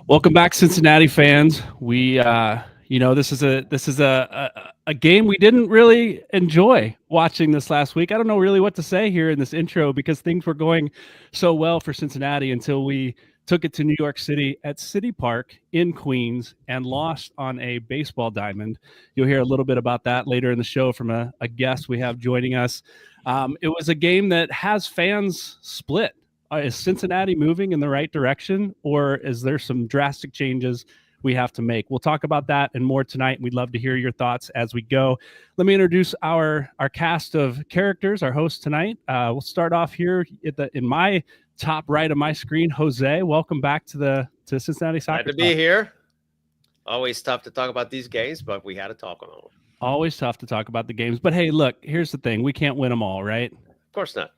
Welcome back, Cincinnati fans. This is a game we didn't really enjoy watching this last week. I don't know really what to say here in this intro because things were going so well for Cincinnati until we took it to New York City at City Park in Queens and lost on a baseball diamond. You'll hear a little bit about that later in the show from a guest we have joining us. It was a game that has fans split. Is Cincinnati moving in the right direction, or is there some drastic changes we have to make? We'll talk about that and more tonight. We'd love to hear your thoughts as we go. Let me introduce our cast of characters, our host tonight. We'll start off here in my top right of my screen. Jose, welcome back to Cincinnati Soccer Glad to be here. Always tough to talk about these games, but we had to talk on them. Always tough to talk about the games. But hey, look, here's the thing. We can't win them all, right? Of course not.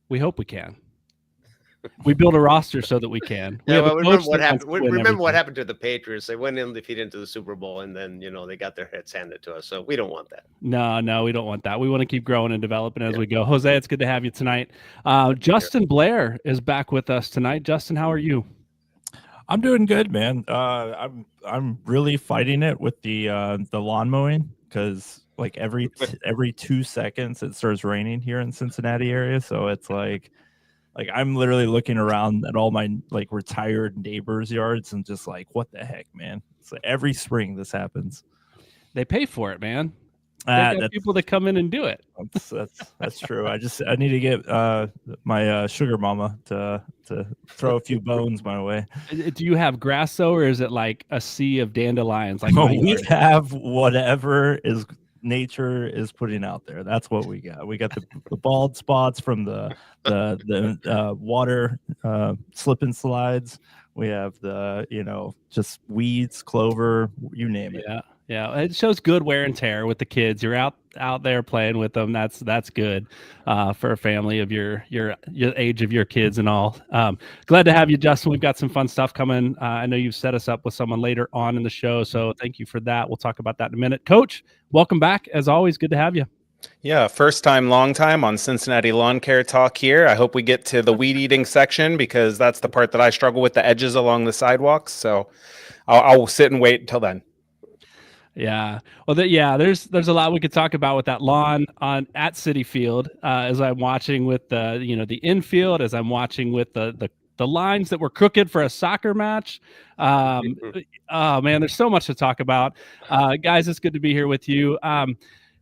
We hope we can. We build a roster so that we can. Remember what happened. Remember what happened to the Patriots? They went undefeated into the Super Bowl, and then they got their heads handed to us. So we don't want that. No, we don't want that. We want to keep growing and developing as we go. Jose, it's good to have you tonight. Justin Blair is back with us tonight. Justin, how are you? I'm doing good, man. I'm really fighting it with the lawn mowing because like every 2 seconds it starts raining here in Cincinnati area. So it's like I'm literally looking around at all my like retired neighbors' yards and just like, what the heck, man? It's like every spring this happens. They pay for it, man. They got people that come in and do it. That's true. I need to get my sugar mama to throw a few bones my way. Do you have grass though, or is it like a sea of dandelions? Like we have whatever is nature is putting out there. That's what we got. We got the bald spots from the water slip and slides. We have the just weeds, clover, you name it. Yeah, it shows good wear and tear with the kids. You're out there playing with them. That's good for a family of your age of your kids and all. Glad to have you, Justin. We've got some fun stuff coming. I know you've set us up with someone later on in the show, so thank you for that. We'll talk about that in a minute. Coach, welcome back. As always, good to have you. Yeah, first time, long time on Cincinnati Lawn Care Talk here. I hope we get to the weed eating section because that's the part that I struggle with, the edges along the sidewalks. So I'll sit and wait until then. Yeah. Well, there's a lot we could talk about with that lawn at Citi Field as I'm watching with the infield, as I'm watching with the lines that were crooked for a soccer match. Oh man, there's so much to talk about. Guys, it's good to be here with you.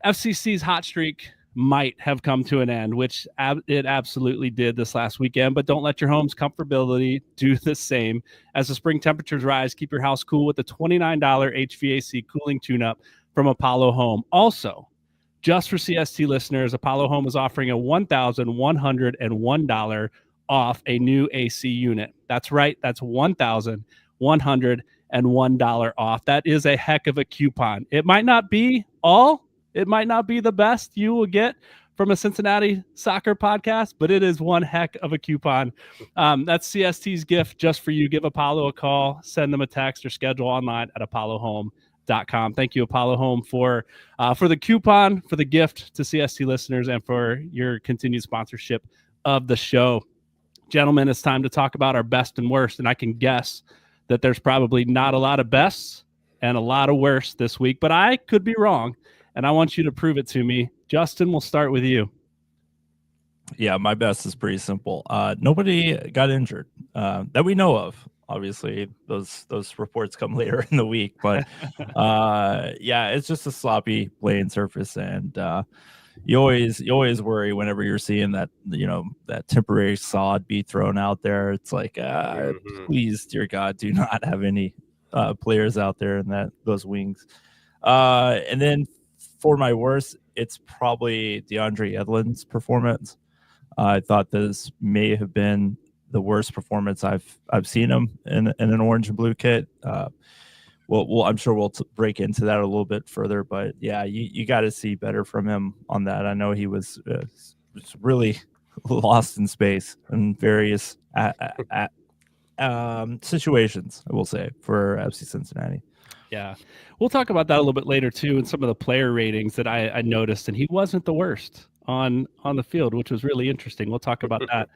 FCC's hot streak might have come to an end, which it absolutely did this last weekend, but don't let your home's comfortability do the same. As the spring temperatures rise, keep your house cool with the $29 HVAC cooling tune-up from Apollo Home. Also, just for CST listeners, Apollo Home is offering a $1,101 off a new AC unit. That's right, that's $1,101 off. That is a heck of a coupon. It might not be It might not be the best you will get from a Cincinnati soccer podcast, but it is one heck of a coupon. That's CST's gift just for you. Give Apollo a call, send them a text, or schedule online at apollohome.com. Thank you, Apollo Home, for the coupon, for the gift to CST listeners, and for your continued sponsorship of the show. Gentlemen, it's time to talk about our best and worst, and I can guess that there's probably not a lot of bests and a lot of worst this week, but I could be wrong. And I want you to prove it to me. Justin, we'll start with you. Yeah, my best is pretty simple. Nobody got injured that we know of. Obviously, those reports come later in the week. But, it's just a sloppy playing surface. And you always worry whenever you're seeing that, that temporary sod be thrown out there. It's like, please, dear God, do not have any players out there in those wings. And then, for my worst, it's probably DeAndre Edlin's performance. I thought this may have been the worst performance I've seen him in an orange and blue kit. I'm sure we'll break into that a little bit further, but yeah, you got to see better from him on that. I know he was really lost in space in various situations, I will say, for FC Cincinnati. Yeah. We'll talk about that a little bit later too, and some of the player ratings that I noticed, and he wasn't the worst on the field, which was really interesting. We'll talk about that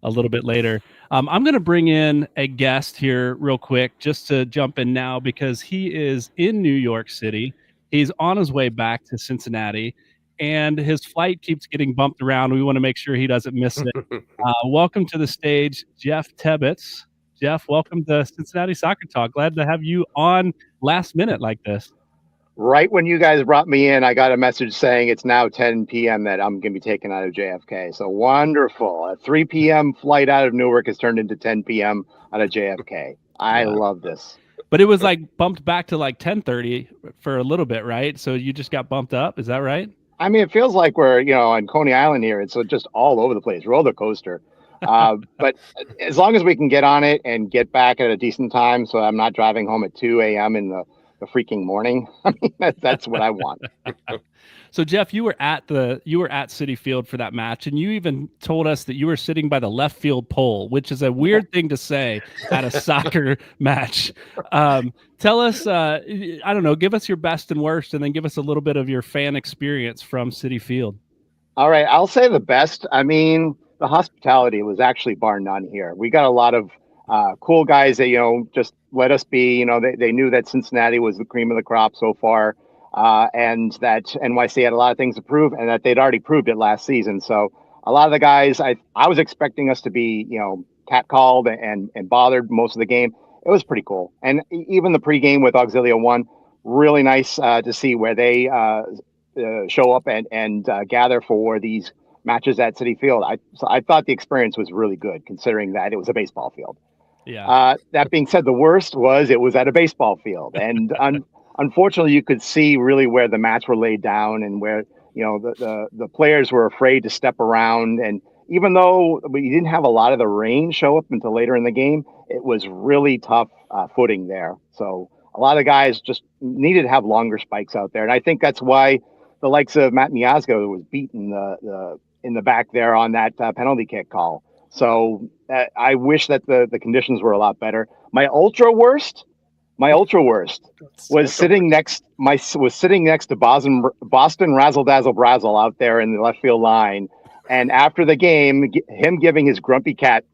a little bit later. I'm going to bring in a guest here real quick just to jump in now because he is in New York City. He's on his way back to Cincinnati, and his flight keeps getting bumped around. We want to make sure he doesn't miss it. Welcome to the stage, Jeff Tebbets. Jeff, welcome to Cincinnati Soccer Talk. Glad to have you on last minute like this. Right when you guys brought me in, I got a message saying it's now 10 p.m. that I'm going to be taken out of JFK. So wonderful. A 3 p.m. flight out of Newark has turned into 10 p.m. out of JFK. I love this. But it was like bumped back to like 10:30 for a little bit, right? So you just got bumped up. Is that right? I mean, it feels like we're, on Coney Island here. It's just all over the place, roller coaster. But as long as we can get on it and get back at a decent time, so I'm not driving home at 2 a.m. in the freaking morning. I mean, that's what I want. So Jeff, you were at Citi Field for that match, and you even told us that you were sitting by the left field pole, which is a weird thing to say at a soccer match. Tell us, I don't know, give us your best and worst, and then give us a little bit of your fan experience from Citi Field. All right, I'll say the best. I mean, the hospitality was actually bar none here. We got a lot of cool guys that, just let us be. They knew that Cincinnati was the cream of the crop so far, and that NYC had a lot of things to prove, and that they'd already proved it last season. So a lot of the guys, I was expecting us to be, catcalled and bothered most of the game. It was pretty cool. And even the pregame with Auxilio 1, really nice to see where they show up and gather for these matches at Citi Field. I thought the experience was really good, considering that it was a baseball field. Yeah. That being said, the worst was it was at a baseball field, and unfortunately, you could see really where the mats were laid down and where the players were afraid to step around. And even though we didn't have a lot of the rain show up until later in the game, it was really tough footing there. So a lot of guys just needed to have longer spikes out there, and I think that's why the likes of Matt Miazga was beaten in the back there on that penalty kick call. So I wish that the conditions were a lot better. My ultra worst was sitting next to Boston Razzle Dazzle Brazzle out there in the left field line, and after the game, him giving his grumpy cat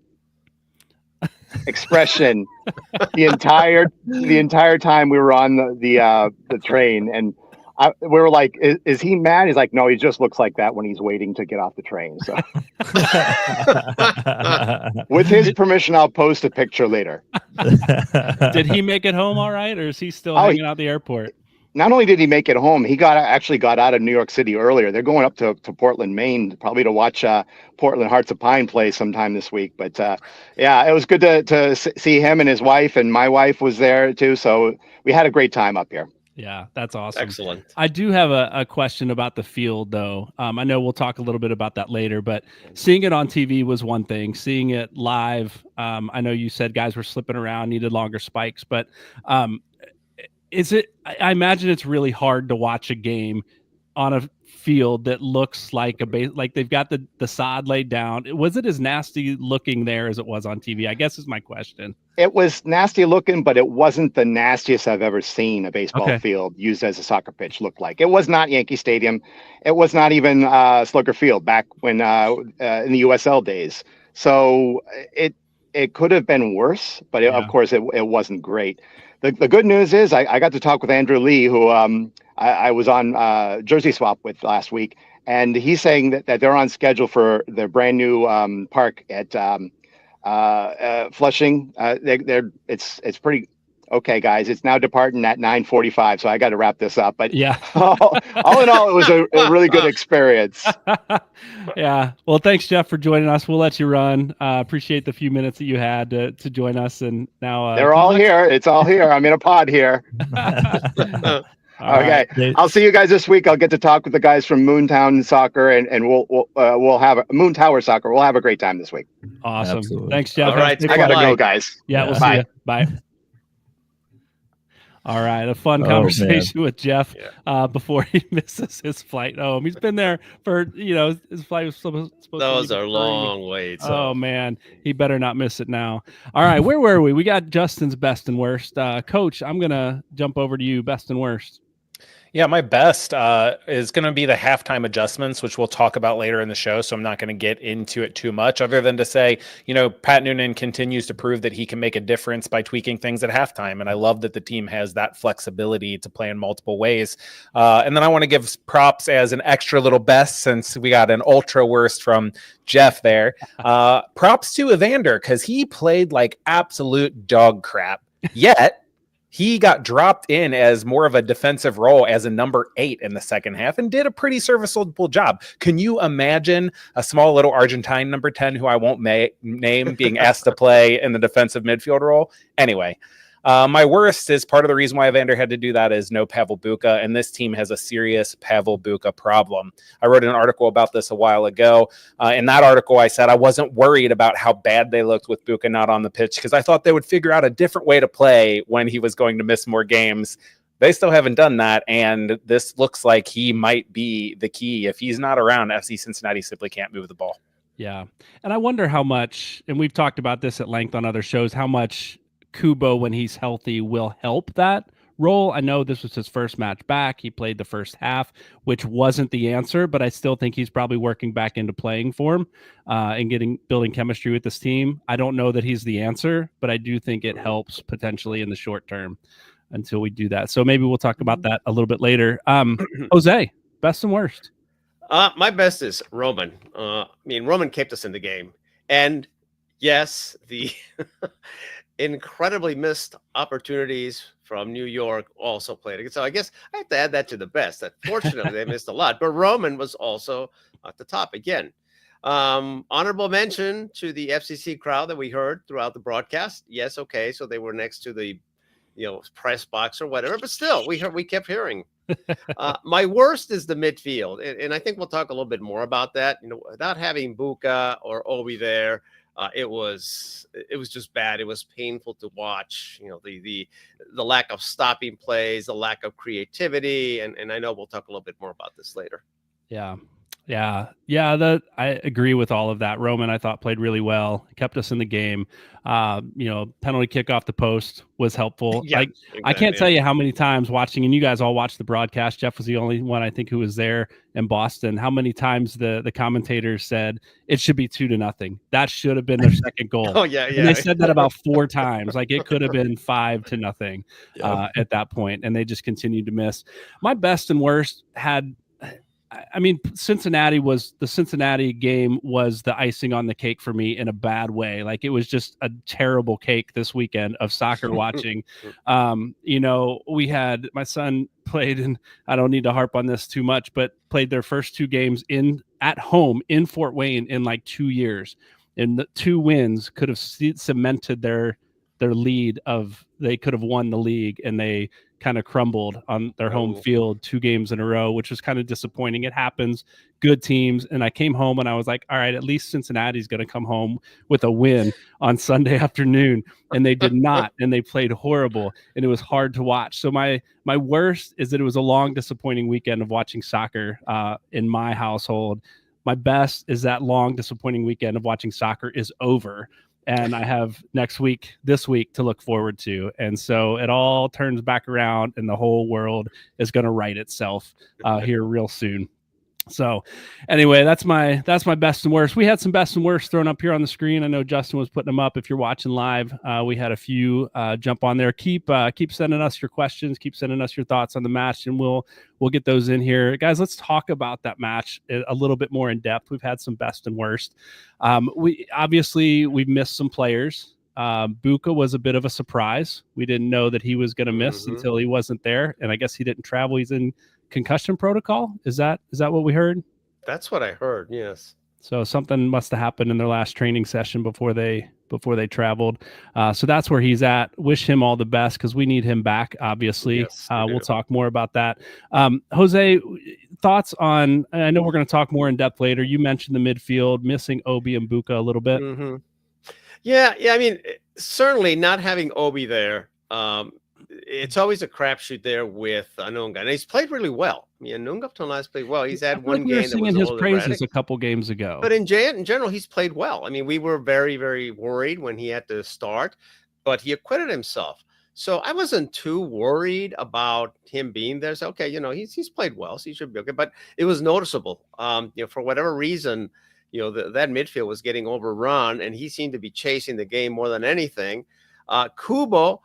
expression the entire time we were on the train, and we were like, is he mad? He's like, no, he just looks like that when he's waiting to get off the train. So with his permission, I'll post a picture later. Did he make it home all right, or is he still hanging out at the airport? Not only did he make it home, he actually got out of New York City earlier. They're going up to Portland, Maine, probably to watch Portland Hearts of Pine play sometime this week. But yeah, it was good to see him and his wife, and my wife was there too. So we had a great time up here. Yeah, that's awesome. Excellent. I do have a question about the field, though. I know we'll talk a little bit about that later, but seeing it on TV was one thing. Seeing it live, I know you said guys were slipping around, needed longer spikes, but is it? I imagine it's really hard to watch a game on a field that looks like like they've got the sod laid down. Was it as nasty looking there as it was on TV? I guess is my question. It was nasty looking, but it wasn't the nastiest I've ever seen a baseball field used as a soccer pitch look like. It was not Yankee Stadium. It was not even Slugger Field back when in the USL days. So it could have been worse, but of course it wasn't great. The good news is I got to talk with Andrew Lee, who I was on jersey swap with last week, and he's saying that they're on schedule for their brand new park at Flushing. It's pretty okay, guys. It's now departing at 9:45, so I got to wrap this up. But yeah, all in all, it was a really good experience. Yeah. Well, thanks, Jeff, for joining us. We'll let you run. Appreciate the few minutes that you had to join us. And now they're all here. It's all here. I'm in a pod here. Okay, right. I'll see you guys this week. I'll get to talk with the guys from Moontown Soccer, and we'll have Moon Tower Soccer. We'll have a great time this week. Awesome. Absolutely. Thanks, Jeff. All right, I gotta go, guys. Yeah, we'll see you. Bye. All right, a fun Oh, conversation with Jeff Yeah. before he misses his flight home. He's been there for, his flight was supposed to Those leave at are 3. long waits. Oh man, he better not miss it now. All right, where were we? We got Justin's best and worst. Coach, I'm gonna jump over to you. Best and worst. Yeah, my best is going to be the halftime adjustments, which we'll talk about later in the show. So I'm not going to get into it too much other than to say, Pat Noonan continues to prove that he can make a difference by tweaking things at halftime. And I love that the team has that flexibility to play in multiple ways. And then I want to give props as an extra little best, since we got an ultra worst from Jeff there. Props to Evander, because he played like absolute dog crap. Yet he got dropped in as more of a defensive role as a number 8 in the second half and did a pretty serviceable job. Can you imagine a small little Argentine number 10, who I won't name, being asked to play in the defensive midfield role? Anyway, my worst is part of the reason why Evander had to do that is no Pavel Buka, and this team has a serious Pavel Buka problem. I wrote an article about this a while ago. In that article, I said I wasn't worried about how bad they looked with Buka not on the pitch, because I thought they would figure out a different way to play when he was going to miss more games. They still haven't done that, and this looks like he might be the key. If he's not around, FC Cincinnati simply can't move the ball. Yeah, and I wonder how much, and we've talked about this at length on other shows, how much Kubo, when he's healthy, will help that role. I know this was his first match back. He played the first half, which wasn't the answer, but I still think he's probably working back into playing form and building chemistry with this team. I don't know that he's the answer, but I do think it helps potentially in the short term until we do that. So maybe we'll talk about that a little bit later. Jose, best and worst. My best is Roman. Roman kept us in the game. And yes, the incredibly missed opportunities from New York also played again. So I guess I have to add that to the best. Unfortunately, they missed a lot. But Roman was also at the top again. Honorable mention to the FCC crowd that we heard throughout the broadcast. Yes, okay, so they were next to the press box or whatever, but still we kept hearing. My worst is the midfield, and I think we'll talk a little bit more about that. Without having Buka or Obi there, it was just bad. It was painful to watch. The lack of stopping plays, the lack of creativity, and I know we'll talk a little bit more about this later. Yeah. I agree with all of that. Roman, I thought, played really well, kept us in the game. Penalty kick off the post was helpful. Yeah, exactly. I can't tell you how many times watching, and you guys all watched the broadcast. Jeff was the only one, I think, who was there in Boston. How many times the commentators said it should be 2-0. That should have been their second goal. Oh yeah. And they said that about 4 times. Like it could have been 5-0 at that point, and they just continued to miss. My best and worst had. The Cincinnati game was the icing on the cake for me in a bad way. Like it was just a terrible cake this weekend of soccer watching. We had my son played, and I don't need to harp on this too much, but played their first 2 games at home in Fort Wayne in like 2 years. And the 2 wins could have cemented their lead they could have won the league, and they kind of crumbled on their home field 2 games in a row, which was kind of disappointing. It happens, good teams. And I came home and I was like, all right, at least Cincinnati's going to come home with a win on Sunday afternoon. And they did not, and they played horrible, and it was hard to watch. So my worst is that it was a long, disappointing weekend of watching soccer in my household. My best is that long, disappointing weekend of watching soccer is over. And I have this week to look forward to. And so it all turns back around, and the whole world is going to right itself here real soon. So anyway, that's my best and worst. We had some best and worst thrown up here on the screen. I know Justin was putting them up. If you're watching live, we had a few jump on there. Keep sending us your questions. Keep sending us your thoughts on the match, and we'll get those in here. Guys, let's talk about that match a little bit more in depth. We've had some best and worst. We've missed some players. Buka was a bit of a surprise. We didn't know that he was going to miss until he wasn't there, and I guess he didn't travel. He's in concussion protocol. Is that what we heard? That's what I heard. Yes. So something must have happened in their last training session before they traveled. So that's where he's at. Wish him all the best, because we need him back, obviously. Yes, we'll talk more about that. Jose, thoughts on, I know we're going to talk more in depth later. You mentioned the midfield, missing Obi and Buka a little bit. Yeah. Certainly not having Obi there it's always a crapshoot there with Anunga, and he's played really well. I mean, Anunga up till now has played well. He's I had feel like one we were game that was singing a his little praises erratic, a couple games ago. but in general, he's played well. I mean, we were very, very worried when he had to start, but he acquitted himself. So I wasn't too worried about him being there. So, okay, he's played well, so he should be okay. But it was noticeable. For whatever reason, that midfield was getting overrun, and he seemed to be chasing the game more than anything. Kubo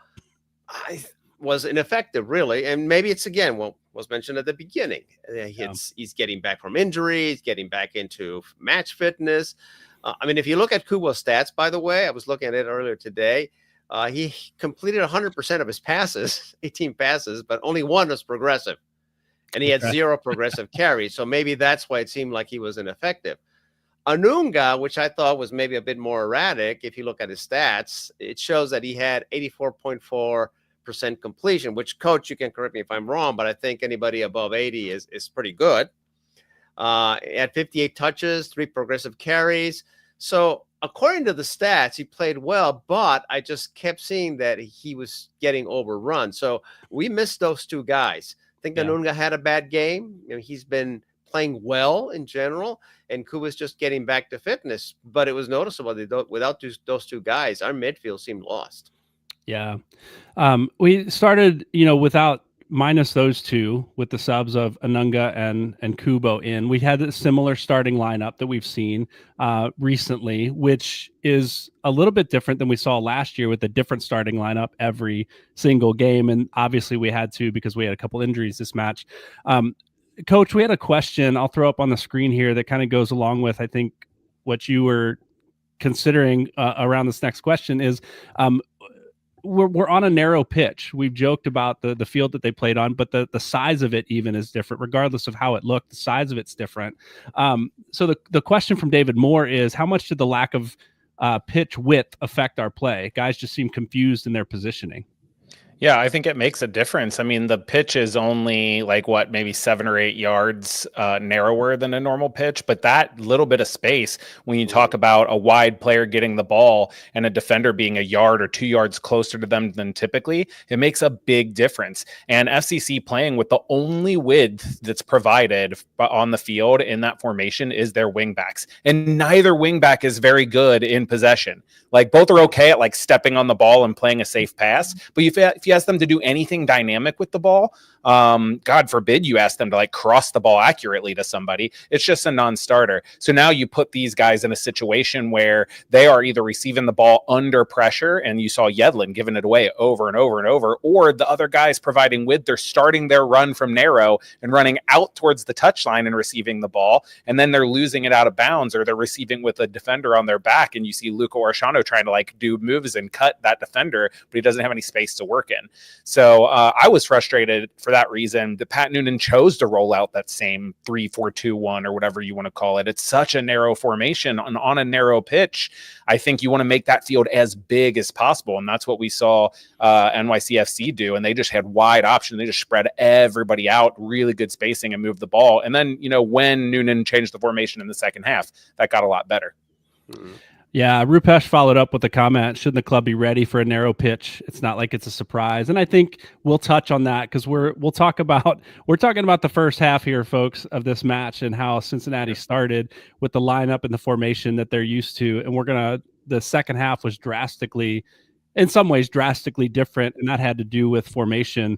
was ineffective, really, and maybe it's again what was mentioned at the beginning. He's getting back from injury, he's getting back into match fitness. I mean, if you look at Kubo's stats, by the way, I was looking at it earlier today. He completed 100% of his passes, 18 passes, but only one was progressive, and he had 0 progressive carries. So maybe that's why it seemed like he was ineffective. Anunga, which I thought was maybe a bit more erratic, if you look at his stats, it shows that he had 84.4% completion, which, coach, you can correct me if I'm wrong, but I think anybody above 80 is pretty good. He had 58 touches, 3 progressive carries. So according to the stats, he played well, but I just kept seeing that he was getting overrun. So we missed those 2 guys. I think Anunga had a bad game. He's been playing well in general, and Kuba's just getting back to fitness. But it was noticeable that without those 2 guys, our midfield seemed lost. Yeah. We started, without minus those 2 with the subs of Anunga and Kubo in. We had a similar starting lineup that we've seen recently, which is a little bit different than we saw last year with a different starting lineup every single game. And obviously we had to because we had a couple injuries this match. Coach, we had a question I'll throw up on the screen here that kind of goes along with, I think, what you were considering around this next question is we're on a narrow pitch. We've joked about the field that they played on, but the size of it even is different, regardless of how it looked. The size of it's different. So the question from David Moore is, how much did the lack of pitch width affect our play? Guys just seem confused in their positioning. Yeah, I think it makes a difference. I mean, the pitch is only maybe 7 or 8 yards narrower than a normal pitch, but that little bit of space, when you talk about a wide player getting the ball and a defender being a yard or 2 yards closer to them than typically, it makes a big difference. And FCC playing with the only width that's provided on the field in that formation is their wingbacks. And neither wingback is very good in possession. Both are okay at stepping on the ball and playing a safe pass, but if you ask them to do anything dynamic with the ball, God forbid you ask them to cross the ball accurately to somebody, it's just a non-starter. So now you put these guys in a situation where they are either receiving the ball under pressure, and you saw Yedlin giving it away over and over and over, or the other guys providing width. They're starting their run from narrow and running out towards the touchline and receiving the ball, and then they're losing it out of bounds, or they're receiving with a defender on their back, and you see Luca Orshano trying to do moves and cut that defender, but he doesn't have any space to work in. So I was frustrated for that reason. The Pat Noonan chose to roll out that same 3-4-2-1 or whatever you want to call it. It's such a narrow formation on a narrow pitch. I think you want to make that field as big as possible, and that's what we saw NYCFC do. And they just had wide options. They just spread everybody out, really good spacing, and moved the ball. And then when Noonan changed the formation in the second half, that got a lot better. Mm-hmm. Yeah, Rupesh followed up with a comment, shouldn't the club be ready for a narrow pitch? It's not like it's a surprise. And I think we'll touch on that because we're talking about the first half here, folks, of this match and how Cincinnati started with the lineup and the formation that they're used to. And the second half was in some ways drastically different, and that had to do with formation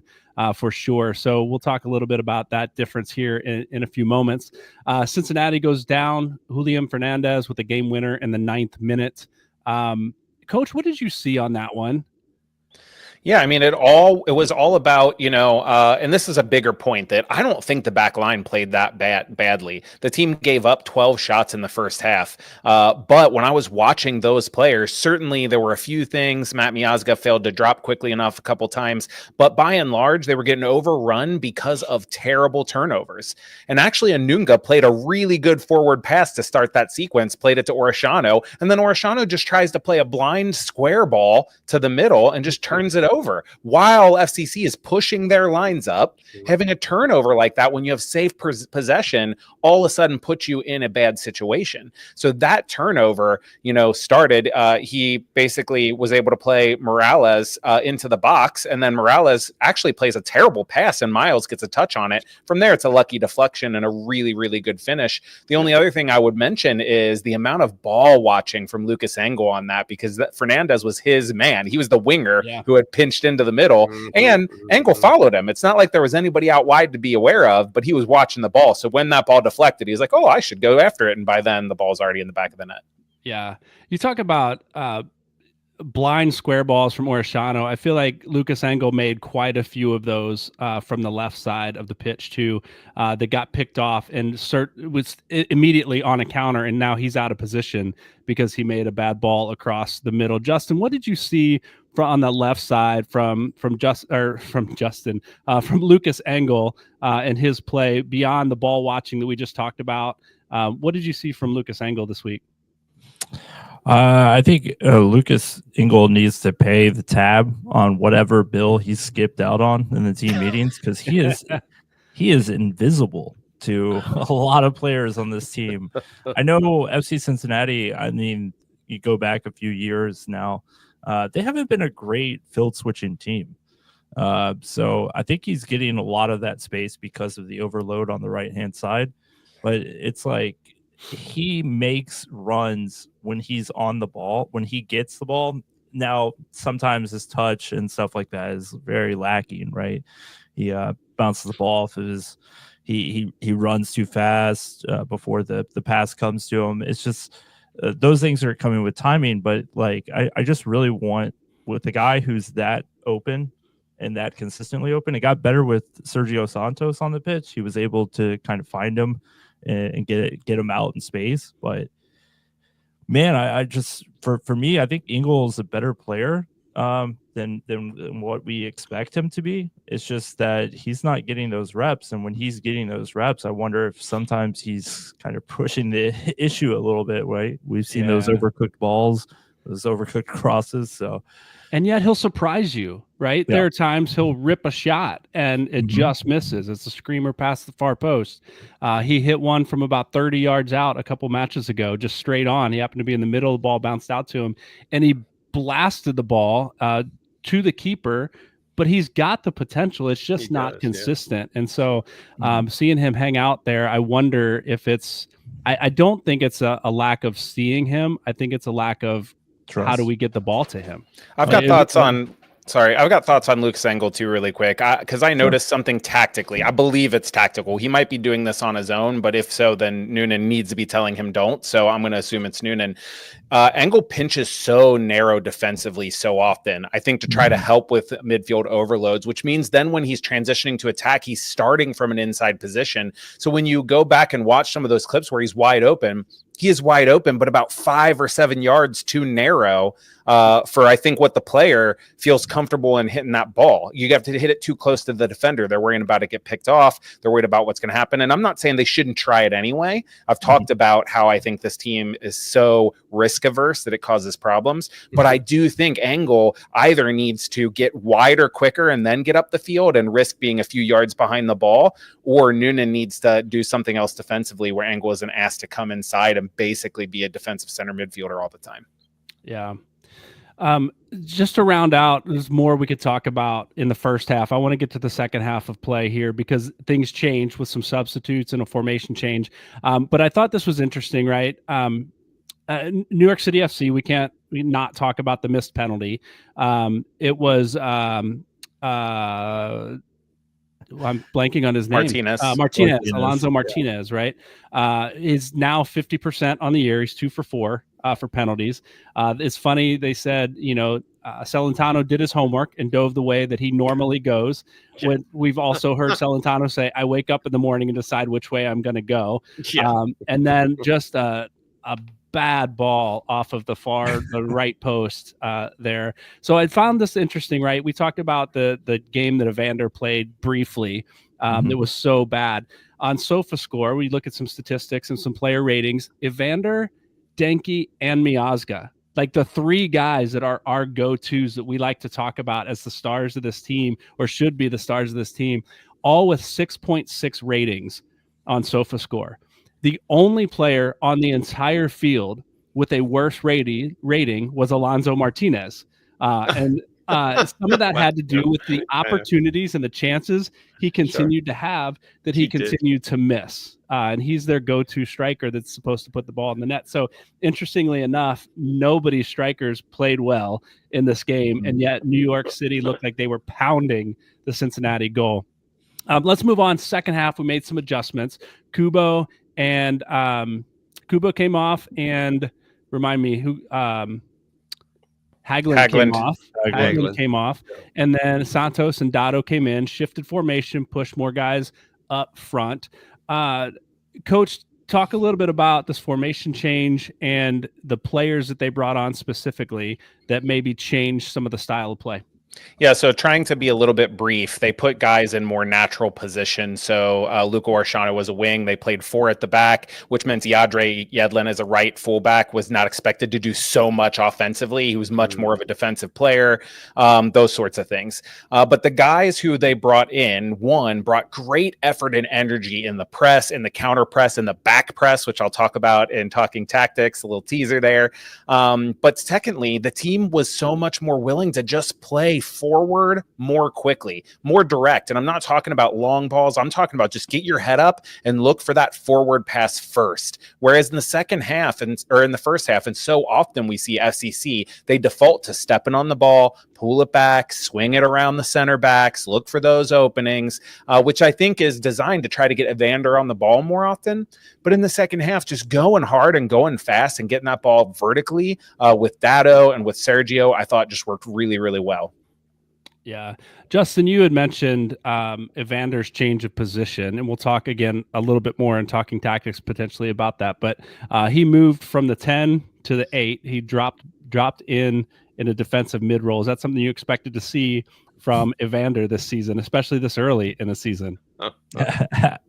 for sure. So we'll talk a little bit about that difference here in a few moments. Cincinnati goes down. Julian Fernandez with a game winner in the 9th minute. Coach, what did you see on that one? Yeah, I mean, it was all about, and this is a bigger point, that I don't think the back line played that badly. The team gave up 12 shots in the first half. But when I was watching those players, certainly there were a few things. Matt Miazga failed to drop quickly enough a couple times, but by and large, they were getting overrun because of terrible turnovers. And actually, Anunga played a really good forward pass to start that sequence, played it to Orshano, and then Orshano just tries to play a blind square ball to the middle and just turns it over. over while FCC is pushing their lines up. Having a turnover like that when you have safe possession all of a sudden puts you in a bad situation. So that turnover, started. He basically was able to play Morales into the box, and then Morales actually plays a terrible pass, and Miles gets a touch on it. From there, it's a lucky deflection and a really, really good finish. The only other thing I would mention is the amount of ball watching from Lucas Engel on that, because Fernandez was his man. He was the winger who had pinched into the middle, and Engel followed him. It's not like there was anybody out wide to be aware of, but he was watching the ball. So when that ball deflected, he was like, oh, I should go after it. And by then, the ball's already in the back of the net. Yeah. You talk about blind square balls from Orishano. I feel like Lucas Engel made quite a few of those from the left side of the pitch too, that got picked off and was immediately on a counter, and now he's out of position because he made a bad ball across the middle. Justin, what did you see on the left side from Lucas Engel and his play beyond the ball watching that we just talked about? What did you see from Lucas Engel this week? I think Lucas Engel needs to pay the tab on whatever bill he skipped out on in the team meetings, because he is invisible to a lot of players on this team. I know FC Cincinnati, I mean, you go back a few years now, they haven't been a great field switching team. So I think he's getting a lot of that space because of the overload on the right-hand side. But it's like he makes runs when he's on the ball, when he gets the ball. Now, sometimes his touch and stuff like that is very lacking, right? He bounces the ball off of his, he runs too fast before the pass comes to him. It's just those things are coming with timing. But like, I just really want, with the guy who's that open and that consistently open, it got better with Sergio Santos on the pitch. He was able to kind of find him and get him out in space. But man, I just, for me, I think Engel is a better player than what we expect him to be. It's just that he's not getting those reps, and when he's getting those reps, I wonder if sometimes he's kind of pushing the issue a little bit, right? We've seen those overcooked balls, those overcooked crosses, so. And yet he'll surprise you, right? Yeah. There are times he'll rip a shot and it just misses. It's a screamer past the far post. He hit one from about 30 yards out a couple matches ago, just straight on. He happened to be in the middle. The ball bounced out to him, and he blasted the ball to the keeper. But he's got the potential. It's just not consistent. Yeah. And so seeing him hang out there, I wonder if it's – I don't think it's a lack of seeing him. I think it's a lack of trust. How do we get the ball to him? I've got thoughts on Lucas Engel too, really quick, because I noticed something tactically. I believe it's tactical. He might be doing this on his own, but if so, then Noonan needs to be telling him don't. So I'm going to assume it's Noonan. Engel pinches so narrow defensively so often, I think, to try to help with midfield overloads, which means then when he's transitioning to attack, he's starting from an inside position. So when you go back and watch some of those clips where he's wide open, he is wide open, but about 5 or 7 yards too narrow for, I think, what the player feels comfortable in hitting that ball. You have to hit it too close to the defender. They're worrying about it get picked off. They're worried about what's going to happen. And I'm not saying they shouldn't try it anyway. I've talked about how I think this team is so risk averse that it causes problems. But I do think Engel either needs to get wider quicker and then get up the field and risk being a few yards behind the ball, or Noonan needs to do something else defensively where Engel isn't asked to come inside and basically be a defensive center midfielder all the time. Yeah. Just to round out, there's more we could talk about in the first half. I want to get to the second half of play here because things changed with some substitutes and a formation change. But I thought this was interesting, right? New York City FC, we can't not talk about the missed penalty. It was I'm blanking on his name. Martinez, Alonso Martinez, right? Is now 50% on the year. He's 2 for 4 for penalties. It's funny. They said, Celentano did his homework and dove the way that he normally goes. When we've also heard Celentano say, I wake up in the morning and decide which way I'm going to go. Yeah. And then just a bad ball off of the right post there. So I found this interesting, right? We talked about the game that Evander played briefly. It was so bad. On SofaScore, we look at some statistics and some player ratings. Evander, Denki, and Miazga like the three guys that are our go-tos that we like to talk about as the stars of this team, or should be the stars of this team, all with 6.6 ratings on SofaScore. The only player on the entire field with a worse rating was Alonso Martinez. And some of that had to do with the opportunities and the chances he continued to have that he continued to miss. And he's their go-to striker that's supposed to put the ball in the net. So interestingly enough, nobody's strikers played well in this game. And yet New York City looked like they were pounding the Cincinnati goal. Let's move on. Second half, we made some adjustments. Kubo came off, and remind me who Hagelin came off, and then Santos and Dotto came in, shifted formation, pushed more guys up front. Coach, talk a little bit about this formation change and the players that they brought on specifically that maybe changed some of the style of play. Yeah, so trying to be a little bit brief, they put guys in more natural positions. So Luca Orshano was a wing. They played 4 at the back, which meant Jadre Yedlin as a right fullback was not expected to do so much offensively. He was much more of a defensive player, those sorts of things. But the guys who they brought in, one, brought great effort and energy in the press, in the counter press, in the back press, which I'll talk about in Talking Tactics, a little teaser there. But secondly, the team was so much more willing to just play forward more quickly, more direct. And I'm not talking about long balls. I'm talking about just get your head up and look for that forward pass first. Whereas in the second half or in the first half, and so often we see FCC, they default to stepping on the ball, pull it back, swing it around the center backs, look for those openings, which I think is designed to try to get Evander on the ball more often. But in the second half, just going hard and going fast and getting that ball vertically with Dado and with Sergio, I thought just worked really, really well. Yeah. Justin, you had mentioned Evander's change of position, and we'll talk again a little bit more in Talking Tactics potentially about that. But he moved from the 10 to the 8. He dropped in a defensive mid role. Is that something you expected to see from Evander this season, especially this early in the season?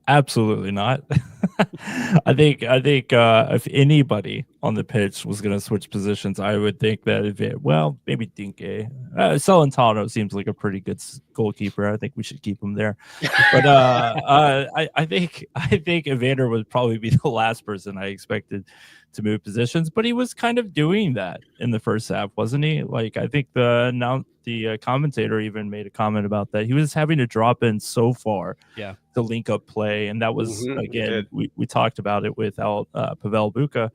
Absolutely not. I think if anybody on the pitch was going to switch positions, I would think that maybe Dinke. Celentano seems like a pretty good goalkeeper. I think we should keep him there. But I think Evander would probably be the last person I expected to move positions, but he was kind of doing that in the first half, wasn't he? Like, I think the commentator even made a comment about that. He was having to drop in so far to link up play, and that was we talked about it with Pavel Buka.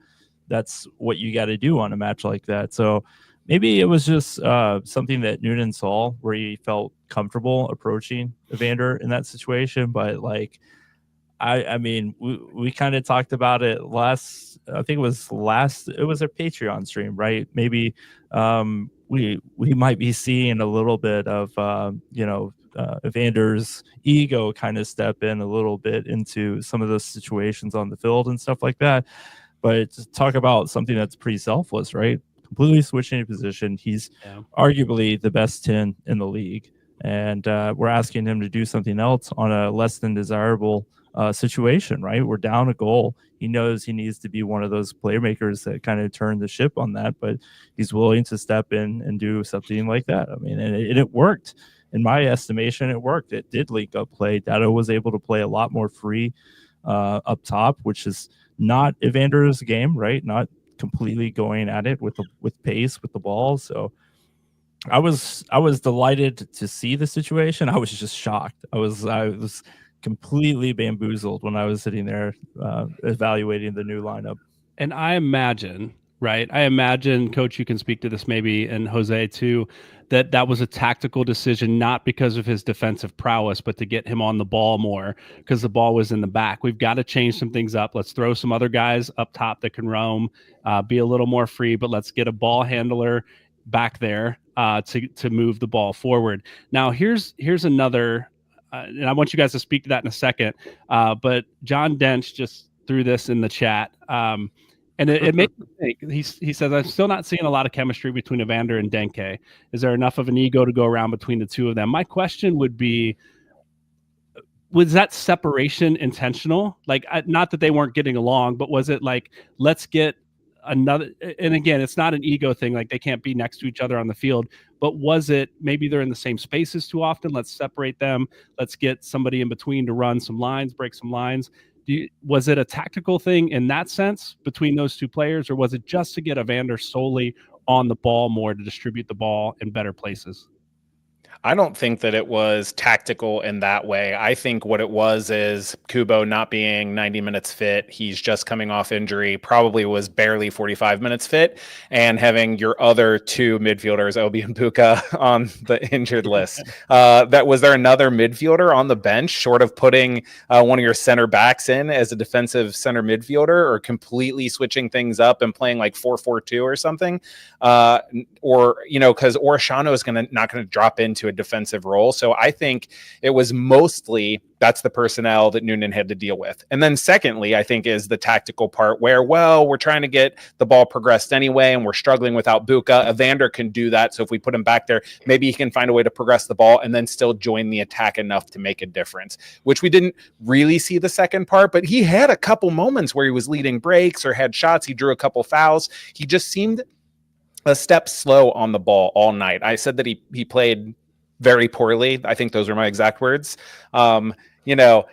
That's what you got to do on a match like that. So maybe it was just something that Noonan saw where he felt comfortable approaching Evander in that situation, but like I mean, we kind of talked about it last. I think it was a Patreon stream, right? Maybe we might be seeing a little bit of Evander's ego kind of step in a little bit into some of those situations on the field and stuff like that. But to talk about something that's pretty selfless, right? Completely switching position. He's arguably the best 10 in the league, and we're asking him to do something else on a less than desirable situation, right? We're down a goal. He knows he needs to be one of those playmakers that kind of turn the ship on that, but he's willing to step in and do something like that. I mean, and it worked. In my estimation, it worked. It did link up play. Dado was able to play a lot more free up top, which is not Evander's game, right? Not completely going at it with pace with the ball. So I was delighted to see the situation. I was just shocked. I was completely bamboozled when I was sitting there evaluating the new lineup. And I imagine, Coach, you can speak to this maybe, and Jose too, that was a tactical decision, not because of his defensive prowess, but to get him on the ball more because the ball was in the back. We've got to change some things up. Let's throw some other guys up top that can roam, be a little more free, but let's get a ball handler back there to move the ball forward. Now, here's another, and I want you guys to speak to that in a second, but John Dench just threw this in the chat. And it makes me think. He says, I'm still not seeing a lot of chemistry between Evander and Denke. Is there enough of an ego to go around between the two of them? My question would be, was that separation intentional? Like, not that they weren't getting along, but was it like, let's get another, and again, it's not an ego thing, like they can't be next to each other on the field, but was it maybe they're in the same spaces too often? Let's separate them. Let's get somebody in between to run some lines, break some lines. Was it a tactical thing in that sense between those two players, or was it just to get Evander solely on the ball more to distribute the ball in better places? I don't think that it was tactical in that way. I think what it was is Kubo not being 90 minutes fit. He's just coming off injury, probably was barely 45 minutes fit, and having your other two midfielders, Obi and Buka, on the injured list. Was there another midfielder on the bench, short of putting one of your center backs in as a defensive center midfielder, or completely switching things up and playing like 4-4-2 or something? Because Orishano is not going to drop into a defensive role. So I think it was mostly that's the personnel that Noonan had to deal with. And then secondly, I think is the tactical part where, we're trying to get the ball progressed anyway, and we're struggling without Buka. Evander can do that. So if we put him back there, maybe he can find a way to progress the ball and then still join the attack enough to make a difference, which we didn't really see the second part, but he had a couple moments where he was leading breaks or had shots. He drew a couple fouls. He just seemed a step slow on the ball all night. I said that he played very poorly. I think those are my exact words.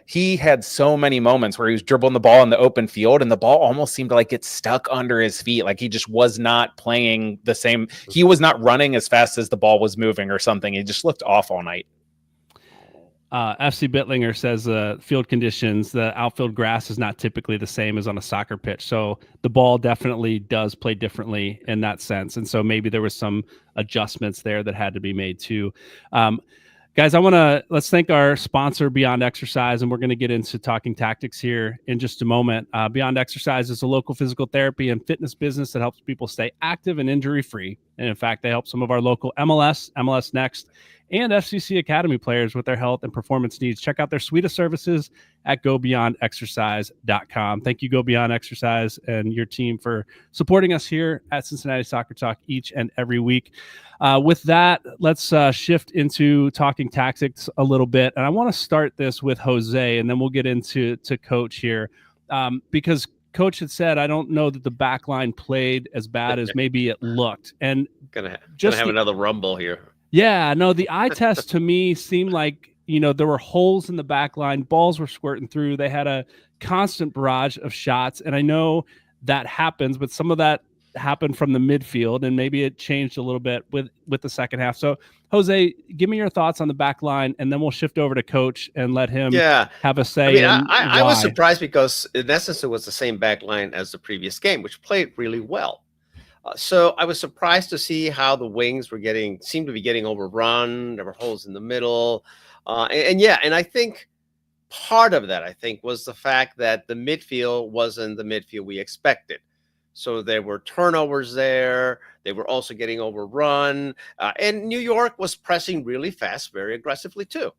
He had so many moments where he was dribbling the ball in the open field and the ball almost seemed to like get stuck under his feet. Like he just was not playing the same. He was not running as fast as the ball was moving or something. He just looked off all night. FC Bittlinger says field conditions, the outfield grass is not typically the same as on a soccer pitch. So the ball definitely does play differently in that sense. And so maybe there was some adjustments there that had to be made too. Guys, let's thank our sponsor, Beyond Exercise, and we're going to get into talking tactics here in just a moment. Beyond Exercise is a local physical therapy and fitness business that helps people stay active and injury-free. And in fact, they help some of our local MLS Next, and FCC Academy players with their health and performance needs. Check out their suite of services at gobeyondexercise.com. Thank you, Go Beyond Exercise, and your team for supporting us here at Cincinnati Soccer Talk each and every week. With that, let's shift into talking tactics a little bit. And I want to start this with Jose, and then we'll get into Coach here, because Coach had said, I don't know that the back line played as bad as maybe it looked. And gonna have another rumble here. Yeah, no, the eye test to me seemed like, there were holes in the back line. Balls were squirting through. They had a constant barrage of shots. And I know that happens, but some of that happened from the midfield, and maybe it changed a little bit with the second half. So, Jose, give me your thoughts on the back line, and then we'll shift over to Coach and let him have a say. I was surprised because, in essence, it was the same back line as the previous game, which played really well. So I was surprised to see how the wings seemed to be getting overrun. There were holes in the middle. And I think part of that, was the fact that the midfield wasn't the midfield we expected. So there were turnovers there. They were also getting overrun. And New York was pressing really fast, very aggressively too.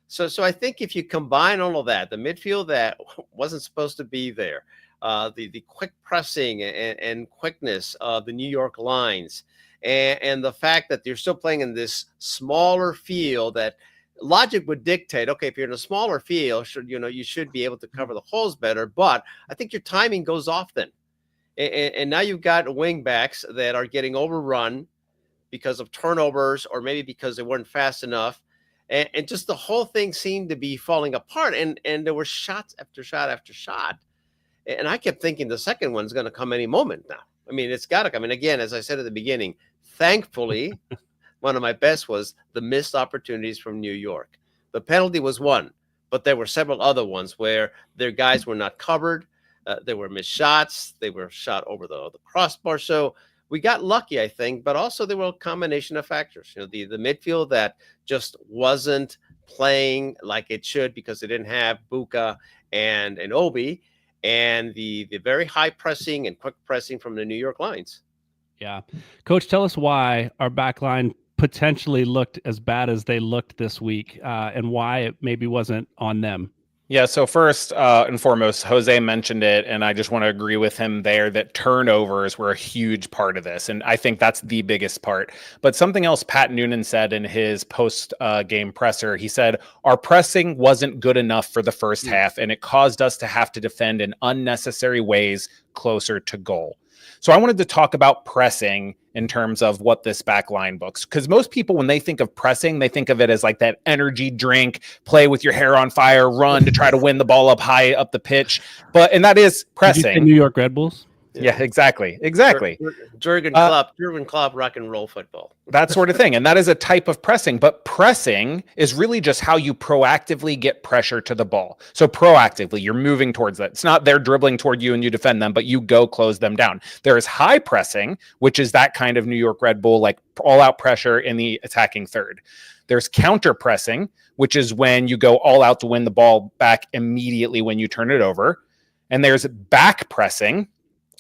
So I think if you combine all of that, the midfield that wasn't supposed to be there, the quick pressing and quickness of the New York lines, and the fact that you're still playing in this smaller field, that logic would dictate, okay, if you're in a smaller field, you should be able to cover the holes better. But I think your timing goes off then. And now you've got wing backs that are getting overrun because of turnovers, or maybe because they weren't fast enough. And just the whole thing seemed to be falling apart. And there were shots after shot after shot. And I kept thinking the second one's going to come any moment now. I mean, it's got to come. And again, as I said at the beginning, thankfully, one of my best was the missed opportunities from New York. The penalty was one, but there were several other ones where their guys were not covered. There were missed shots. They were shot over the crossbar. So we got lucky, I think, but also there were a combination of factors. The midfield that just wasn't playing like it should because they didn't have Buka and Obi, and the very high pressing and quick pressing from the New York lines. Yeah. Coach, tell us why our back line potentially looked as bad as they looked this week, and why it maybe wasn't on them. Yeah, so first and foremost, Jose mentioned it, and I just want to agree with him there that turnovers were a huge part of this, and I think that's the biggest part. But something else Pat Noonan said in his post-game presser, he said, our pressing wasn't good enough for the first half, and it caused us to have to defend in unnecessary ways, closer to goal. So I wanted to talk about pressing in terms of what this back line books, because most people, when they think of pressing, they think of it as like that energy drink, play with your hair on fire, run to try to win the ball up high up the pitch. And that is pressing. Did you say New York Red Bulls? Yeah, exactly. Jurgen Klopp rock and roll football. That sort of thing. And that is a type of pressing. But pressing is really just how you proactively get pressure to the ball. So proactively, you're moving towards that. It's not they're dribbling toward you and you defend them, but you go close them down. There is high pressing, which is that kind of New York Red Bull, like all out pressure in the attacking third. There's counter pressing, which is when you go all out to win the ball back immediately when you turn it over. And there's back pressing.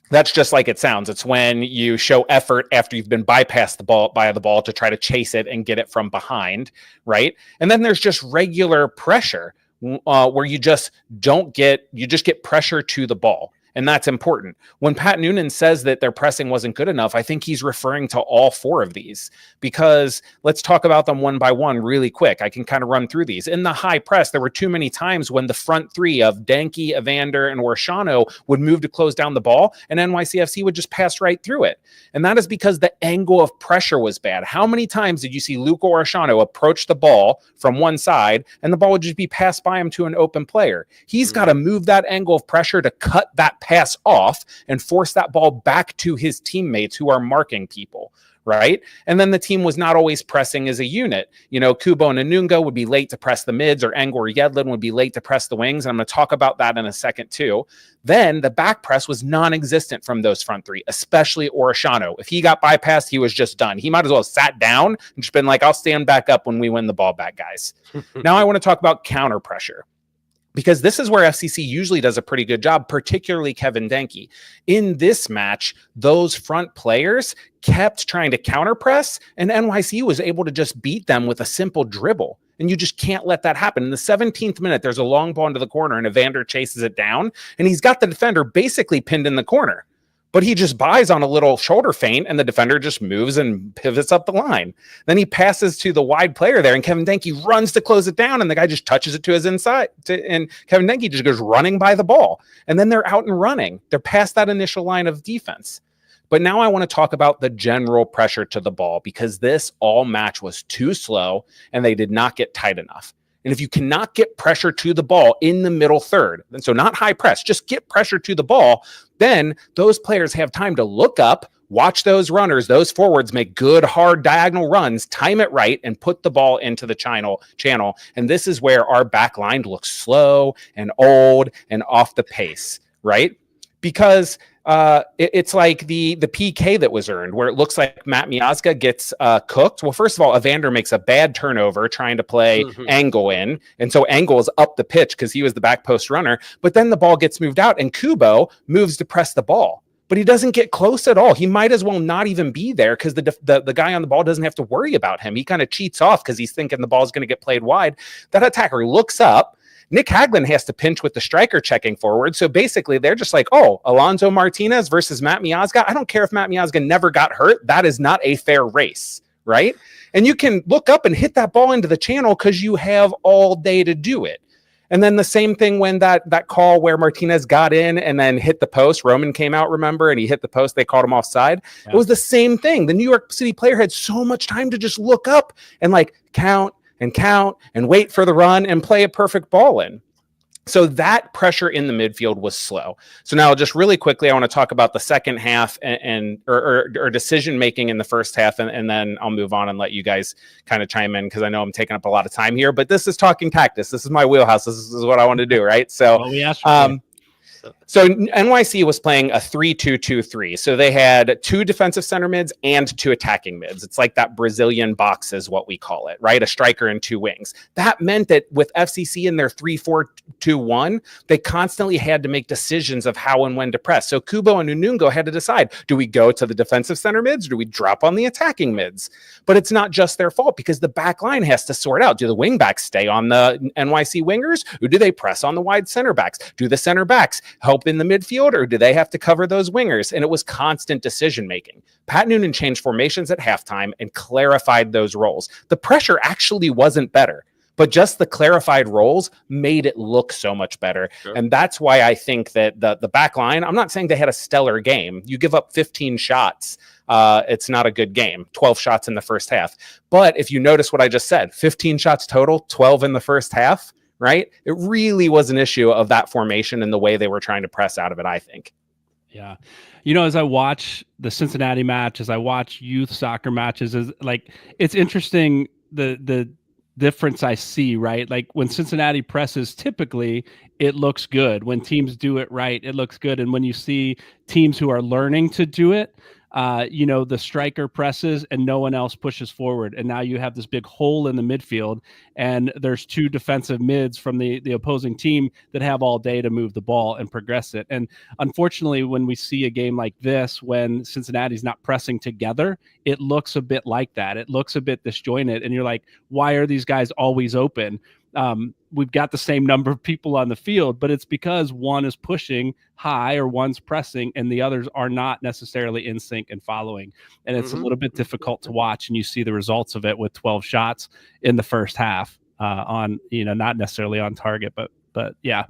That's just like it sounds. It's when you show effort after you've been bypassed by the ball to try to chase it and get it from behind, right? And then there's just regular pressure where you just get pressure to the ball. And that's important. When Pat Noonan says that their pressing wasn't good enough, I think he's referring to all four of these, because let's talk about them one by one really quick. I can kind of run through these. In the high press, there were too many times when the front three of Denke, Evander, and Orshano would move to close down the ball, and NYCFC would just pass right through it. And that is because the angle of pressure was bad. How many times did you see Luca Orshano approach the ball from one side, and the ball would just be passed by him to an open player? He's got to move that angle of pressure to cut that pass off and force that ball back to his teammates who are marking people, right? And then the team was not always pressing as a unit. You know, Kubo and Anunga would be late to press the mids, or Angor Yedlin would be late to press the wings. And I'm going to talk about that in a second too. Then the back press was non-existent from those front three, especially Orshano. If he got bypassed, he was just done. He might as well have sat down and just been like, I'll stand back up when we win the ball back, guys. Now I want to talk about counter pressure, because this is where FCC usually does a pretty good job, particularly Kevin Denke. In this match, those front players kept trying to counter press, and NYC was able to just beat them with a simple dribble. And you just can't let that happen. In the 17th minute, there's a long ball into the corner, and Evander chases it down, and he's got the defender basically pinned in the corner. But he just buys on a little shoulder feint, and the defender just moves and pivots up the line. Then he passes to the wide player there, and Kevin Denke runs to close it down, and the guy just touches it to his inside. And Kevin Denke just goes running by the ball. And then they're out and running. They're past that initial line of defense. But now I want to talk about the general pressure to the ball, because this all match was too slow, and they did not get tight enough. And if you cannot get pressure to the ball in the middle third, and so not high press, just get pressure to the ball, then those players have time to look up, watch those runners, those forwards make good, hard diagonal runs, time it right, and put the ball into the channel. And this is where our back line looks slow and old and off the pace, right? Because it's like the PK that was earned, where it looks like Matt Miazga gets cooked. Well, first of all, Evander makes a bad turnover trying to play Angle in. And so Angle is up the pitch because he was the back post runner. But then the ball gets moved out, and Kubo moves to press the ball. But he doesn't get close at all. He might as well not even be there, because the guy on the ball doesn't have to worry about him. He kind of cheats off because he's thinking the ball's going to get played wide. That attacker looks up. Nick Haglin has to pinch with the striker checking forward. So basically, they're just like, oh, Alonso Martinez versus Matt Miazga. I don't care if Matt Miazga never got hurt. That is not a fair race, right? And you can look up and hit that ball into the channel because you have all day to do it. And then the same thing when that call where Martinez got in and then hit the post, Roman came out, remember, and he hit the post. They called him offside. Yeah. It was the same thing. The New York City player had so much time to just look up and like count and wait for the run and play a perfect ball in. So that pressure in the midfield was slow. So now just really quickly, I want to talk about the second half or decision-making in the first half, and then I'll move on and let you guys kind of chime in, because I know I'm taking up a lot of time here, but this is talking tactics. This is my wheelhouse. This is what I want to do, right? So, so NYC was playing a 3-2-2-3. So they had 2 defensive center mids and 2 attacking mids. It's like that Brazilian box is what we call it, right? A striker and 2 wings. That meant that with FCC in their 3-4-2-1, they constantly had to make decisions of how and when to press. So Kubo and Unungo had to decide, do we go to the defensive center mids or do we drop on the attacking mids? But it's not just their fault, because the back line has to sort out. Do the wing backs stay on the NYC wingers, or do they press on the wide center backs? Do the center backs help in the midfield, or do they have to cover those wingers? And it was constant decision making. Pat Noonan changed formations at halftime and clarified those roles. The pressure actually wasn't better, but just the clarified roles made it look so much better. Sure. And that's why I think that the back line, I'm not saying they had a stellar game. You give up 15 shots. It's not a good game. 12 shots in the first half. But if you notice what I just said, 15 shots total, 12 in the first half, right? It really was an issue of that formation and the way they were trying to press out of it, I think. Yeah. As I watch the Cincinnati match, as I watch youth soccer matches, it's interesting the difference I see, right? Like when Cincinnati presses, typically it looks good. When teams do it right, it looks good. And when you see teams who are learning to do it, the striker presses and no one else pushes forward. And now you have this big hole in the midfield, and there's two defensive mids from the opposing team that have all day to move the ball and progress it. And unfortunately, when we see a game like this, when Cincinnati's not pressing together, it looks a bit like that. It looks a bit disjointed. And you're like, why are these guys always open? We've got the same number of people on the field, but it's because one is pushing high or one's pressing and the others are not necessarily in sync and following. And it's a little bit difficult to watch. And you see the results of it with 12 shots in the first half on, not necessarily on target, but yeah.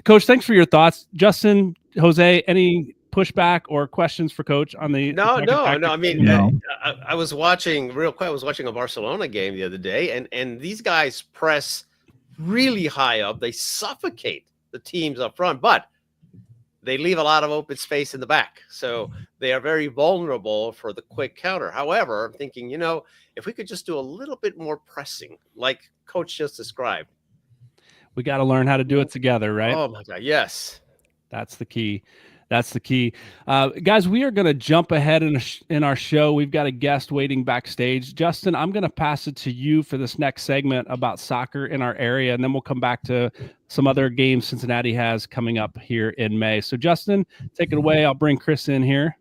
Coach, thanks for your thoughts. Justin, Jose, any pushback or questions for Coach on the No. I mean, No. I was watching real quick. I was watching a Barcelona game the other day, and these guys press really high up. They suffocate the teams up front, but they leave a lot of open space in the back. So they are very vulnerable for the quick counter. However, I'm thinking, if we could just do a little bit more pressing, like Coach just described. We got to learn how to do it together, right? Oh my God, yes. That's the key. Guys, we are going to jump ahead in our show. We've got a guest waiting backstage. Justin, I'm going to pass it to you for this next segment about soccer in our area, and then we'll come back to some other games Cincinnati has coming up here in May. So, Justin, take it away. I'll bring Chris in here.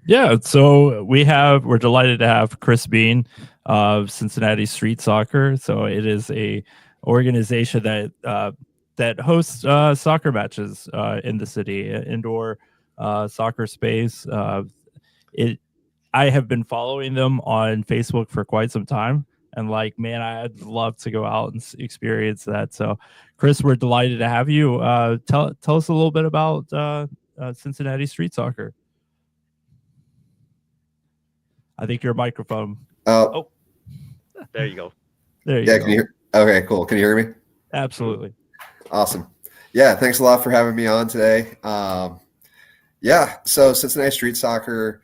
Yeah, so we're delighted to have Chris Bean of Cincinnati Street Soccer. So it is a organization that hosts soccer matches in the city, indoor soccer space. I have been following them on Facebook for quite some time, and man, I'd love to go out and experience that. So, Chris, we're delighted to have you. Tell us a little bit about Cincinnati Street Soccer. I think your microphone. Oh, there you go. There you Yeah, go. can you hear? Okay, cool. Can you hear me? Absolutely. Awesome. Yeah, thanks a lot for having me on today. So Cincinnati Street Soccer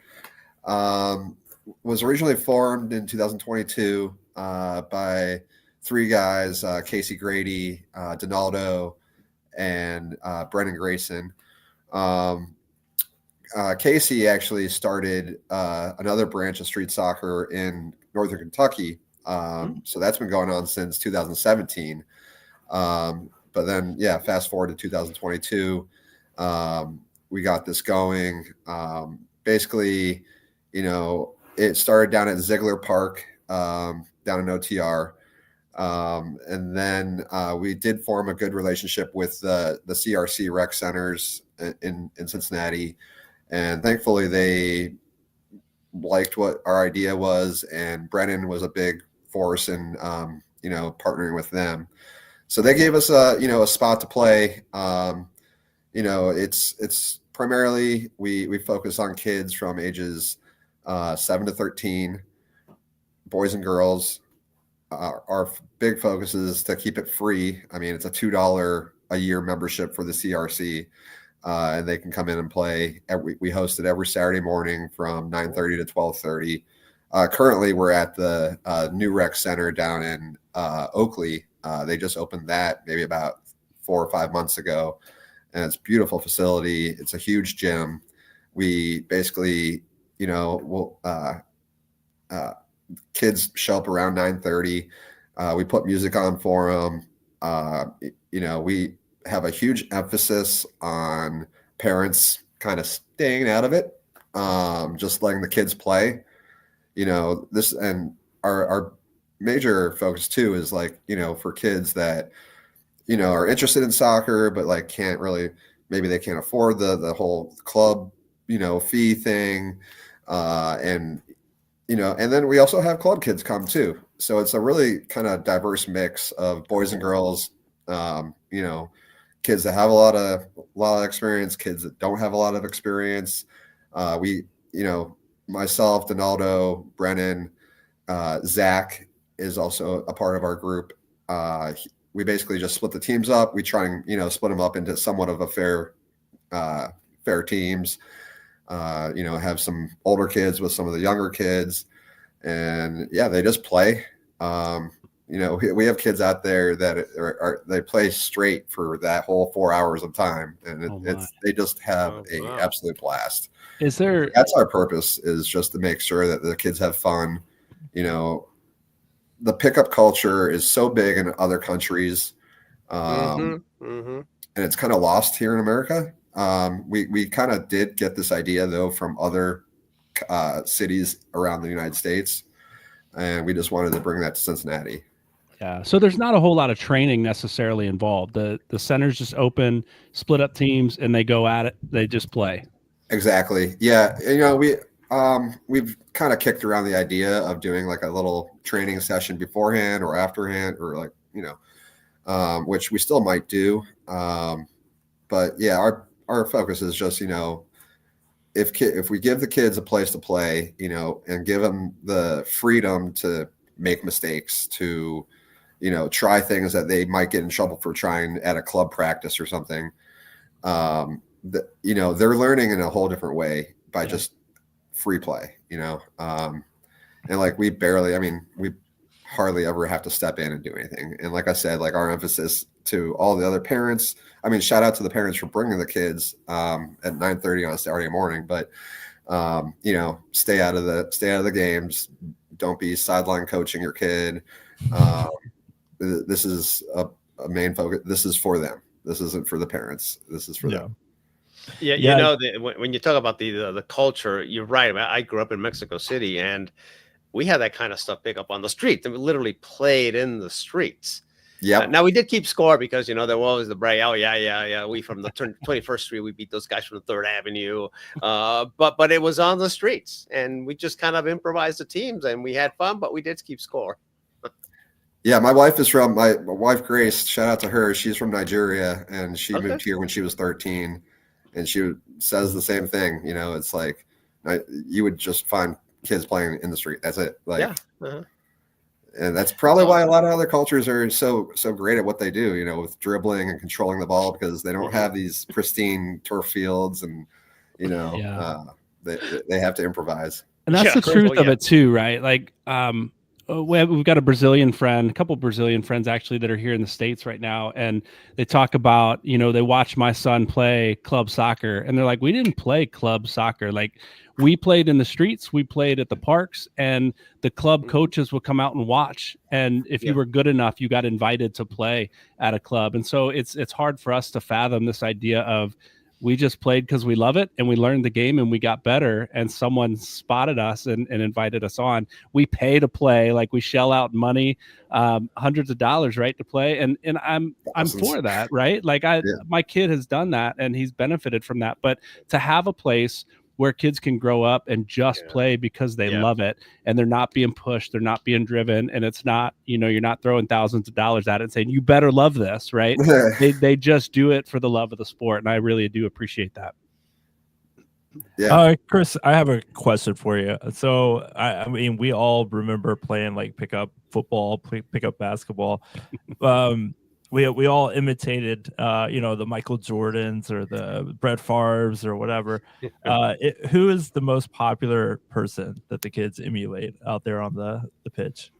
was originally formed in 2022 by three guys, Casey Grady, Donaldo, and Brennan Grayson. Casey actually started another branch of street soccer in Northern Kentucky. So that's been going on since 2017. But then, fast forward to 2022, we got this going. Basically, it started down at Ziegler Park, down in OTR. And then we did form a good relationship with the CRC rec centers in Cincinnati. And thankfully, they liked what our idea was. And Brennan was a big force in, partnering with them. So they gave us a spot to play. It's primarily we focus on kids from ages 7 to 13, boys and girls. Our big focus is to keep it free. I mean, it's a $2 a year membership for the CRC, and they can come in and play. We host it every Saturday morning from 9:30 to 12:30. Currently, we're at the new rec center down in Oakley. They just opened that maybe about 4 or 5 months ago, and it's a beautiful facility. It's a huge gym. We basically, kids show up around 9:30. We put music on for them. We have a huge emphasis on parents kind of staying out of it, just letting the kids play. This and our major focus too is for kids that are interested in soccer but can't really, maybe they can't afford the whole club fee thing, and and then we also have club kids come too. So it's a really kind of diverse mix of boys and girls, kids that have a lot of experience, kids that don't have a lot of experience. Myself, Donaldo, Brennan, Zach is also a part of our group. We basically just split the teams up. We try and, split them up into somewhat of a fair teams, have some older kids with some of the younger kids, and they just play. We have kids out there that they play straight for that whole 4 hours of time, and they just have an absolute blast. That's our purpose, is just to make sure that the kids have fun. The pickup culture is so big in other countries, and it's kind of lost here in America. We kind of did get this idea though from other cities around the United States, and we just wanted to bring that to Cincinnati. Yeah. So there's not a whole lot of training necessarily involved. The center's just open, split up teams, and they go at it. They just play. Exactly. Yeah. We've kind of kicked around the idea of doing like a little training session beforehand or afterhand, or which we still might do. But yeah, our focus is just, if we give the kids a place to play, and give them the freedom to make mistakes, to, try things that they might get in trouble for trying at a club practice or something. They're learning in a whole different way by just free play, and like we hardly ever have to step in and do anything. And like I said, like our emphasis to all the other parents, shout out to the parents for bringing the kids at 9:30 on a Saturday morning, but stay out of the games. Don't be sideline coaching your kid. This is a main focus. This is for them. This isn't for the parents. This is for them. Yeah, when you talk about the culture, you're right. I grew up in Mexico City, and we had that kind of stuff pick up on the street. And we literally played in the streets. Yeah. Now we did keep score because there was always the brag. Oh yeah. We from the 21st Street, we beat those guys from the 3rd Avenue. But it was on the streets, and we just kind of improvised the teams, and we had fun. But we did keep score. Yeah, my wife Grace. Shout out to her. She's from Nigeria, and she moved here when she was 13. And she says the same thing. It's like you would just find kids playing in the street. That's it. And that's probably why a lot of other cultures are so great at what they do. With dribbling and controlling the ball, because they don't have these pristine turf fields, and they have to improvise. And that's the truth of it too, right? Like, we've got a couple Brazilian friends actually that are here in the States right now. And they talk about, they watch my son play club soccer, and they're like, we didn't play club soccer. Like, we played in the streets, we played at the parks, and the club coaches would come out and watch. And if you were good enough, you got invited to play at a club. And so it's hard for us to fathom this idea of, we just played because we love it, and we learned the game, and we got better, and someone spotted us and invited us on. We pay to play, like we shell out money, hundreds of dollars, right, to play. And I'm for that, right? Like my kid has done that, and he's benefited from that. But to have a place where kids can grow up and just play because they love it, and they're not being pushed, they're not being driven, and it's not, you're not throwing thousands of dollars at it and saying, you better love this, right? they just do it for the love of the sport, and I really do appreciate that. Yeah. Chris, I have a question for you. So, we all remember playing like pickup football, pickup basketball. We all imitated, the Michael Jordans or the Brett Favres or whatever. Who is the most popular person that the kids emulate out there on the pitch?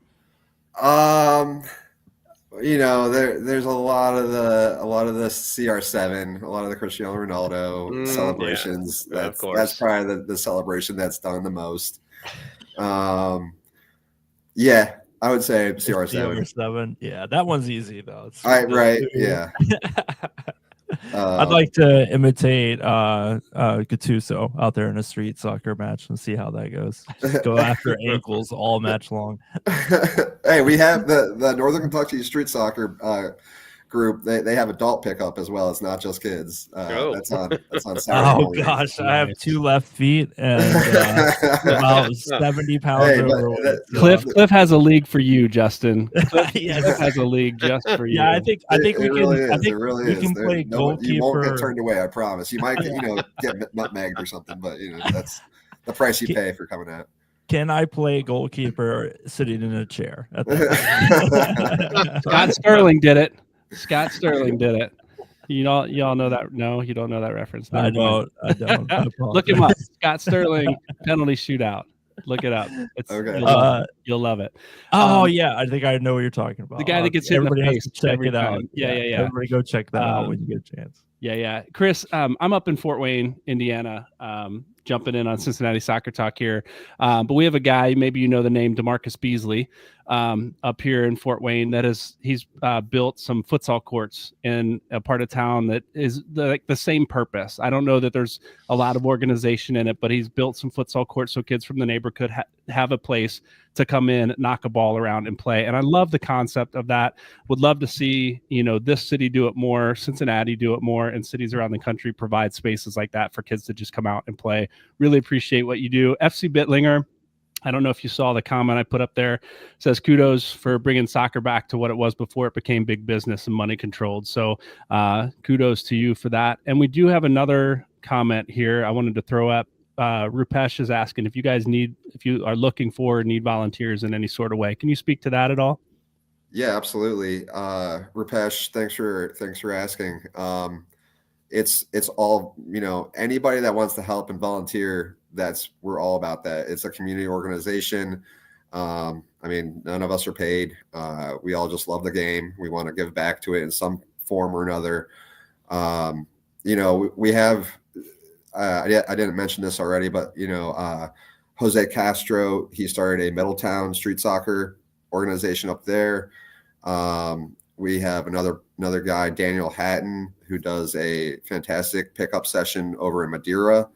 There's a lot of the CR7, a lot of the Cristiano Ronaldo celebrations. That's probably the celebration that's done the most. I would say CR7. Yeah, that one's easy though. Right. Yeah. I'd like to imitate Gattuso out there in a street soccer match and see how that goes. Just go after ankles all match long. Hey, we have the Northern Kentucky street soccer group, they have adult pickup as well. It's not just kids. That's on Saturday Oh mornings. gosh, I have 2 left feet and about 70 pounds Hey, but overweight. Cliff has a league for you, Justin. Cliff Yes. has a league just for you. Yeah, I think It we really can. I is. think It really we is. can There- play no, you won't get goalkeeper. turned away. I promise. You might, get nutmegged or something, but that's the price you pay for coming out. Can I play goalkeeper sitting in a chair? At that Scott Sterling did it. Scott Sterling did it. You all know that? No, you don't know that reference. I Never mind. don't. I Look him apologize. up. Scott Sterling penalty shootout. Look it up. It's Okay. you'll love it. Oh yeah, I think I know what you're talking about. The guy that gets hit in the Everybody has face to check every it out. time. Yeah. Everybody go check that out when you get a chance. Yeah. Chris, I'm up in Fort Wayne, Indiana, jumping in on Cincinnati Soccer Talk here. But we have a guy, maybe you know the name, DeMarcus Beasley, up here in Fort Wayne. He's built some futsal courts in a part of town that is the same purpose. I don't know that there's a lot of organization in it, but he's built some futsal courts so kids from the neighborhood have a place to come in, knock a ball around and play. And I love the concept of that. Would love to see, this city do it more, Cincinnati do it more, and cities around the country provide spaces like that for kids to just come out and play. Really appreciate what you do. FC Bittlinger, I don't know if you saw the comment I put up there. It says kudos for bringing soccer back to what it was before it became big business and money controlled. So kudos to you for that. And we do have another comment here I wanted to throw up. Rupesh is asking if you are looking for or need volunteers in any sort of way. Can you speak to that at all? Yeah, absolutely. Rupesh, thanks for asking. It's all, anybody that wants to help and volunteer, we're all about that. It's a community organization. None of us are paid. We all just love the game. We want to give back to it in some form or another. We have, I didn't mention this already, but Jose Castro, he started a Middletown street soccer organization up there. We have another guy, Daniel Hatton, who does a fantastic pickup session over in Madeira,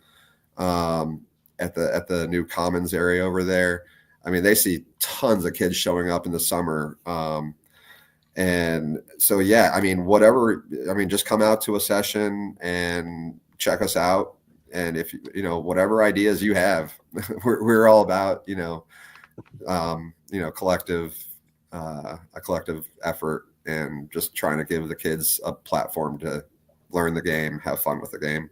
at the new Commons area over there. They see tons of kids showing up in the summer. And so, just come out to a session and check us out. And if whatever ideas you have, we're all about a collective effort and just trying to give the kids a platform to learn the game, have fun with the game.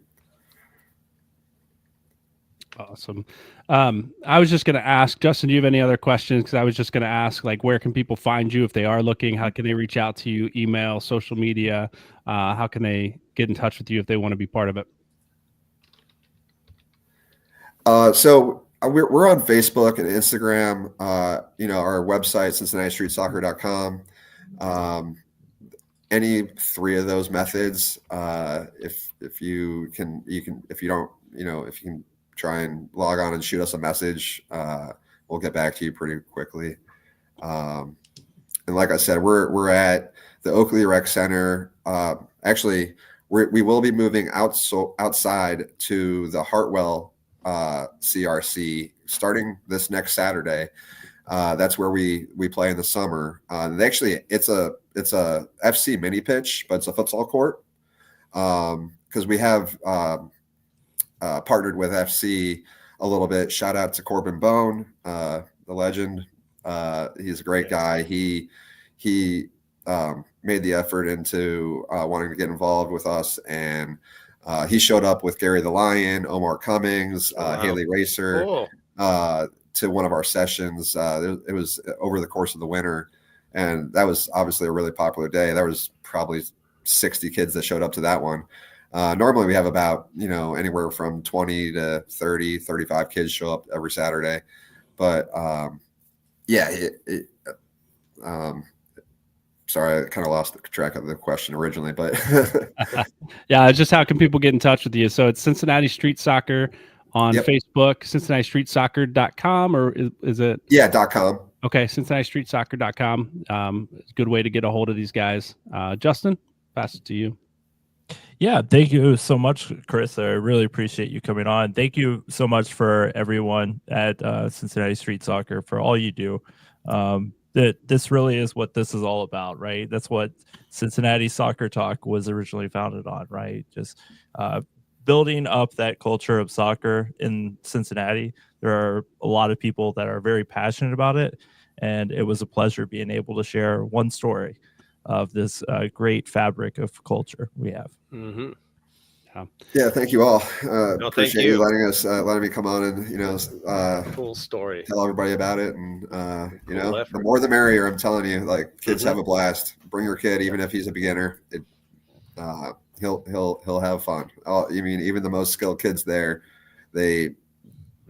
Awesome. I was just going to ask, Justin, do you have any other questions? Because I was just going to ask, where can people find you if they are looking? How can they reach out to you? Email, social media? How can they get in touch with you if they want to be part of it? So we're on Facebook and Instagram. Our website, CincinnatiStreetSoccer.com. Any three of those methods, if you can try and log on and shoot us a message, we'll get back to you pretty quickly. And like I said, we're at the Oakley Rec Center. Actually, we will be moving outside to the Hartwell CRC starting this next Saturday. That's where we play in the summer. Actually, it's a FC mini pitch, but it's a futsal court, because we have partnered with FC a little bit. Shout out to Corbin Bone, the legend. He's a great guy. He made the effort into wanting to get involved with us, and he showed up with Gary the Lion, Omar Cummings, Haley Racer, Cool. to one of our sessions. It was over the course of the winter, and that was obviously a really popular day. There was probably 60 kids that showed up to that one. Normally we have about, anywhere from 20 to 30, 35 kids show up every Saturday. But sorry, I kind of lost track of the question originally, but Yeah, just how can people get in touch with you? So it's Cincinnati Street Soccer on Facebook, CincinnatiStreetSoccer.com, or is it? Yeah, .com. Okay, CincinnatiStreetSoccer.com. Good way to get a hold of these guys. Justin, pass it to you. Yeah, thank you so much, Chris. I really appreciate you coming on. Thank you so much for everyone at Cincinnati Street Soccer for all you do. that this really is what this is all about, right? That's what Cincinnati Soccer Talk was originally founded on, right? Just building up that culture of soccer in Cincinnati. There are a lot of people that are very passionate about it, and it was a pleasure being able to share one story of this great fabric of culture we have. Mm-hmm. Yeah, thank you all. Thank Appreciate you letting me come on and cool story. tell everybody about it. And Cool effort. the more the merrier. I'm telling you, like, kids have a blast. Bring your kid, even if he's a beginner. He'll have fun. Even the most skilled kids there, they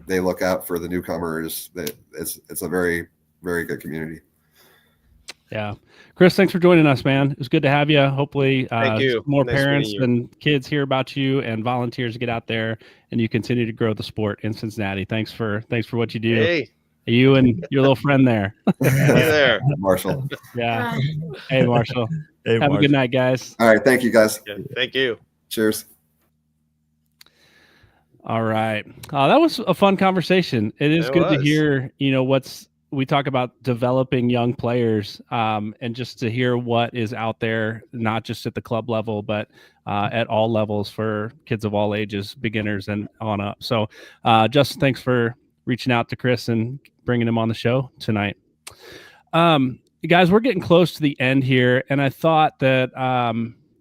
look out for the newcomers. It's a very, very good community. Yeah. Chris, thanks for joining us, man. It was good to have you. Hopefully Thank you. more Nice parents meeting you. and kids hear about you and volunteers get out there and you continue to grow the sport in Cincinnati. Thanks for what you do. Hey, You and your little friend there. hey there. Marshall. Yeah. Hey, Marshall. Hey, Have a good night, guys. All right. Thank you, guys. Yeah, thank you. Cheers. All right. That was a fun conversation. It is good to hear, we talk about developing young players and just to hear what is out there, not just at the club level, but at all levels for kids of all ages, beginners and on up. So Justin, thanks for reaching out to Chris and bringing him on the show tonight. Guys, we're getting close to the end here. And I thought that,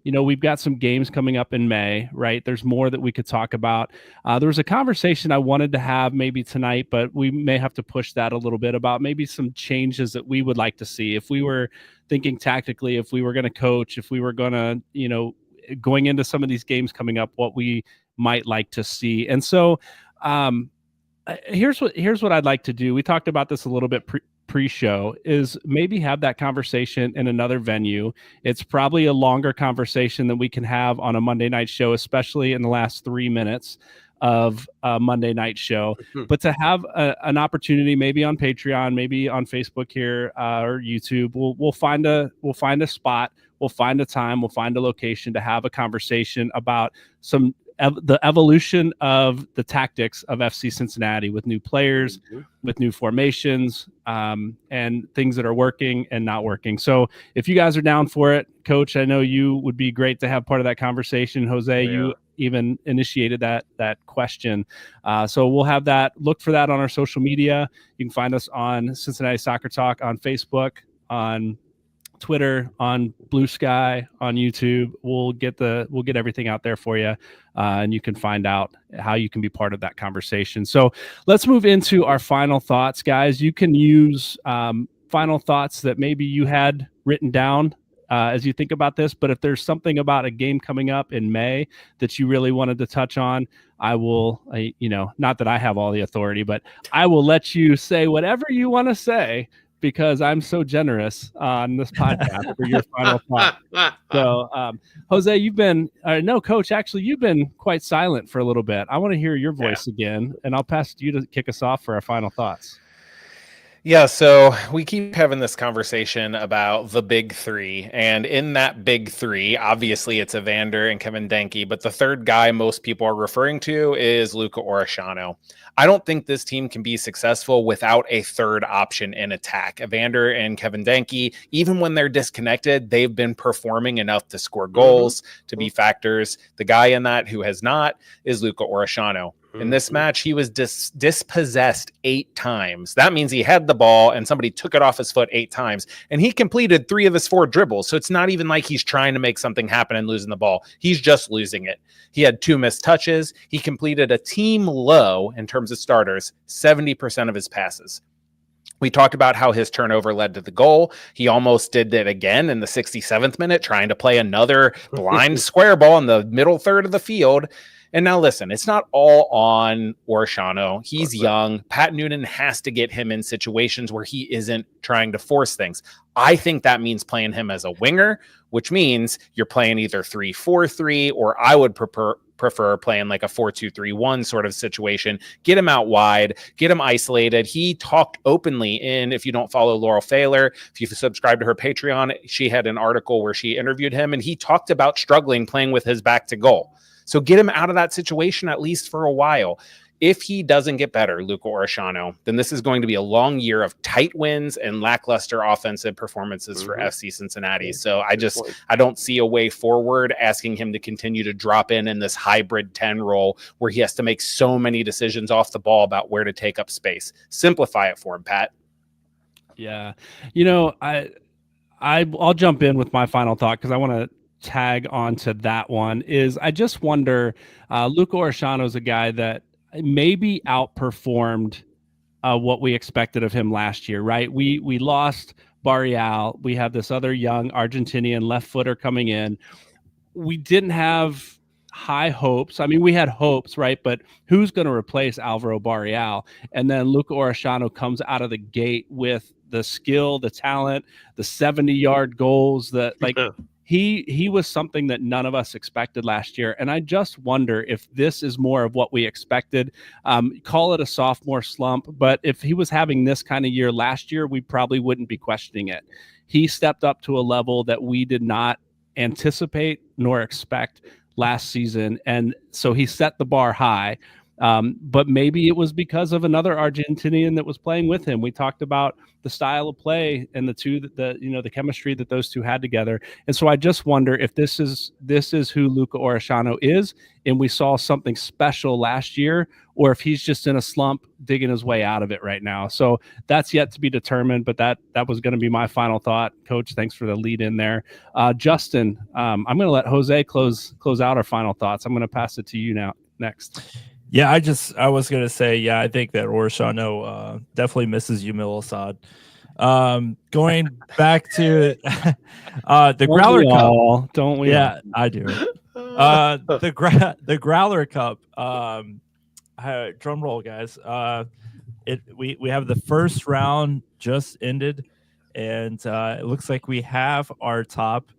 we've got some games coming up in May, right? There's more that we could talk about. There was a conversation I wanted to have maybe tonight, but we may have to push that a little bit about maybe some changes that we would like to see. If we were thinking tactically, if we were going to coach, if we were going to, going into some of these games coming up, what we might like to see. And so here's what I'd like to do. We talked about this a little bit pre-show, is maybe have that conversation in another venue. It's probably a longer conversation than we can have on a Monday night show, especially in the last 3 minutes of a Monday night show. But to have an opportunity, maybe on Patreon, maybe on Facebook here or YouTube, we'll find a spot, we'll find a time, we'll find a location to have a conversation about the evolution of the tactics of FC Cincinnati with new players, with new formations, and things that are working and not working. So if you guys are down for it, Coach, I know you would be great to have part of that conversation. Jose, you even initiated that question. So we'll have that. Look for that on our social media. You can find us on Cincinnati Soccer Talk on Facebook, on Twitter, on Blue Sky, on YouTube. We'll get everything out there for you, and you can find out how you can be part of that conversation. So let's move into our final thoughts, guys. You can use final thoughts that maybe you had written down as you think about this, but if there's something about a game coming up in May that you really wanted to touch on, I will, not that I have all the authority, but I will let you say whatever you want to say, because I'm so generous on this podcast for your final thought. So, Jose, Coach, actually, you've been quite silent for a little bit. I want to hear your voice again, and I'll pass to you to kick us off for our final thoughts. Yeah, so we keep having this conversation about the big three, and in that big three, obviously it's Evander and Kevin Denke, but the third guy most people are referring to is Luca Orishano. I don't think this team can be successful without a third option in attack. Evander and Kevin Denke, even when they're disconnected, they've been performing enough to score goals, to be factors. The guy in that who has not is Luca Orishano. In this match, he was dispossessed 8 times. That means he had the ball and somebody took it off his foot 8 times. And he completed 3 of his 4 dribbles. So it's not even like he's trying to make something happen and losing the ball. He's just losing it. He had 2 missed touches. He completed a team low in terms of starters, 70% of his passes. We talked about how his turnover led to the goal. He almost did that again in the 67th minute, trying to play another blind square ball in the middle third of the field. And now listen, it's not all on Orishano. He's young. Pat Noonan has to get him in situations where he isn't trying to force things. I think that means playing him as a winger, which means you're playing either 3-4-3, or I would prefer playing like a 4-2-3-1 sort of situation. Get him out wide, get him isolated. He talked openly if you don't follow Laurel Failer, if you subscribe to her Patreon, she had an article where she interviewed him, and he talked about struggling playing with his back to goal. So get him out of that situation at least for a while. If he doesn't get better, Luca Orishano, then this is going to be a long year of tight wins and lackluster offensive performances for FC Cincinnati. So I don't see a way forward asking him to continue to drop in this hybrid 10 role where he has to make so many decisions off the ball about where to take up space. Simplify it for him, Pat. Yeah. I'll jump in with my final thought because I want to tag on to that one. Is I just wonder, Luca Orishano is a guy that maybe outperformed what we expected of him last year, right? We lost Barreal. We have this other young Argentinian left footer coming in. We didn't have high hopes. I mean, we had hopes, right? But who's going to replace Alvaro Barreal? And then Luca Orishano comes out of the gate with the skill, the talent, the 70-yard goals, that like he was something that none of us expected last year. And I just wonder if this is more of what we expected. Call it a sophomore slump, but if he was having this kind of year last year, we probably wouldn't be questioning it. He stepped up to a level that we did not anticipate nor expect last season. And so he set the bar high. But maybe it was because of another Argentinian that was playing with him. We talked about the style of play and the chemistry that those two had together. And so I just wonder if this is who Luca Orishano is, and we saw something special last year, or if he's just in a slump digging his way out of it right now. So that's yet to be determined, but that was going to be my final thought. Coach, thanks for the lead in there. Justin, I'm going to let Jose close out our final thoughts. I'm going to pass it to you now next. Yeah, I was going to say, I think that Orishano definitely misses Yumil Assad. Going back to the Growler Cup. Don't we? Yeah, I do. The Growler Cup, drum roll, guys. We have the first round just ended, and it looks like we have our top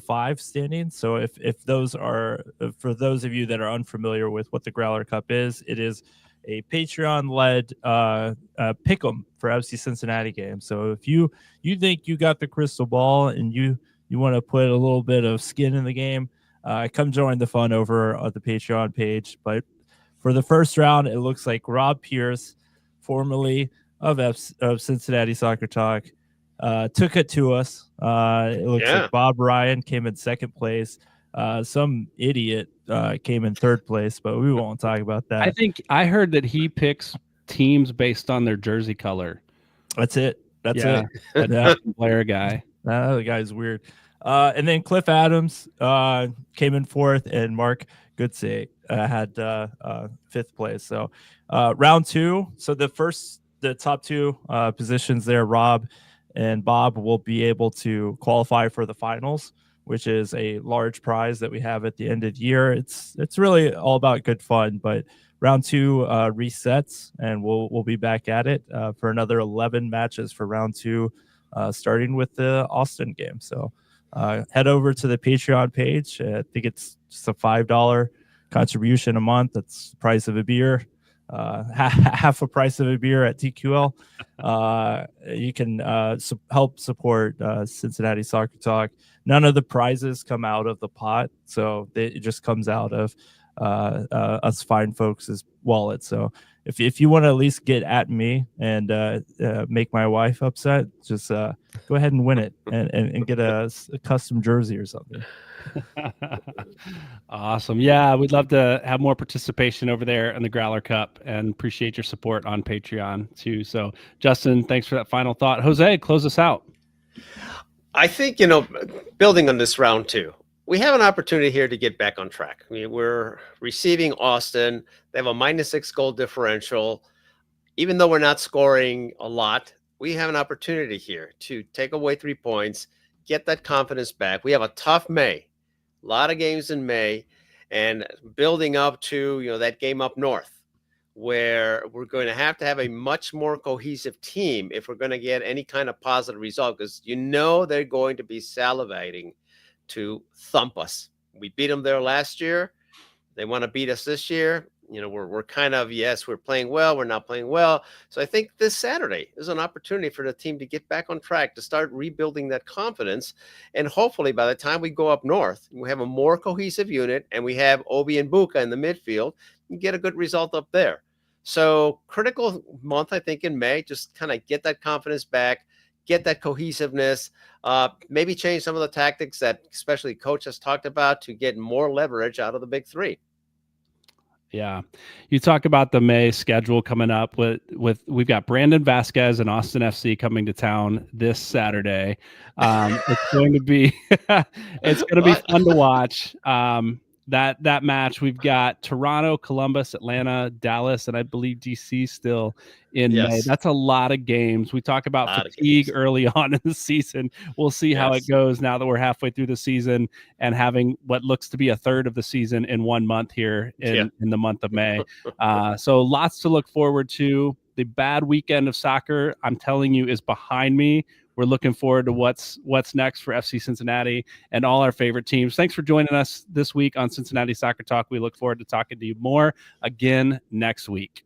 5 standings. So if those are, for those of you that are unfamiliar with what the Growler Cup is, it is a Patreon-led pick'em for FC Cincinnati games. So if you think you got the crystal ball and you want to put a little bit of skin in the game, come join the fun over at the Patreon page. But for the first round, it looks like Rob Pierce, formerly of Cincinnati Soccer Talk, took it to us. It looks like Bob Ryan came in second place. Some idiot came in third place, but we won't talk about that. I think I heard that he picks teams based on their jersey color. That's it. That player guy. The guy's weird. And then Cliff Adams came in fourth, and Mark Goodsey had fifth place. So round 2. So the top 2 positions there, Rob and Bob, will be able to qualify for the finals, which is a large prize that we have at the end of the year. It's really all about good fun, but round 2 resets, and we'll be back at it for another 11 matches for round 2, starting with the Austin game. So head over to the Patreon page. I think it's just a $5 contribution a month. That's the price of a beer. Half a price of a beer at TQL. You can help support Cincinnati Soccer Talk. None of the prizes come out of the pot, so it just comes out of us fine folks' wallets. So if you want to at least get at me and make my wife upset, just go ahead and win it and get a custom jersey or something. Awesome. Yeah, we'd love to have more participation over there in the Growler Cup, and appreciate your support on Patreon too. So Justin, thanks for that final thought. Jose, close us out. I think, building on this round 2, we have an opportunity here to get back on track. I mean, we're receiving Austin. They have a -6 goal differential. Even though we're not scoring a lot, we have an opportunity here to take away 3 points, get that confidence back. We have a tough May. A lot of games in May, and building up to, that game up north, where we're going to have a much more cohesive team if we're going to get any kind of positive result, because they're going to be salivating to thump us. We beat them there last year. They want to beat us this year. We're kind of, yes, we're playing well, we're not playing well. So I think this Saturday is an opportunity for the team to get back on track, to start rebuilding that confidence. And hopefully by the time we go up north, we have a more cohesive unit, and we have Obi and Buka in the midfield. and get a good result up there. So critical month, I think, in May, just kind of get that confidence back, get that cohesiveness, maybe change some of the tactics that especially coach has talked about to get more leverage out of the big three. Yeah. You talk about the May schedule coming up with we've got Brandon Vazquez and Austin FC coming to town this Saturday. It's going to be it's going to be fun to watch. That match, we've got Toronto, Columbus, Atlanta, Dallas, and I believe DC still in May. That's a lot of games. We talk about fatigue early on in the season. We'll see how it goes now that we're halfway through the season and having what looks to be a third of the season in 1 month here in the month of May. So lots to look forward to. The bad weekend of soccer, I'm telling you, is behind me. We're looking forward to what's next for FC Cincinnati and all our favorite teams. Thanks for joining us this week on Cincinnati Soccer Talk. We look forward to talking to you more again next week.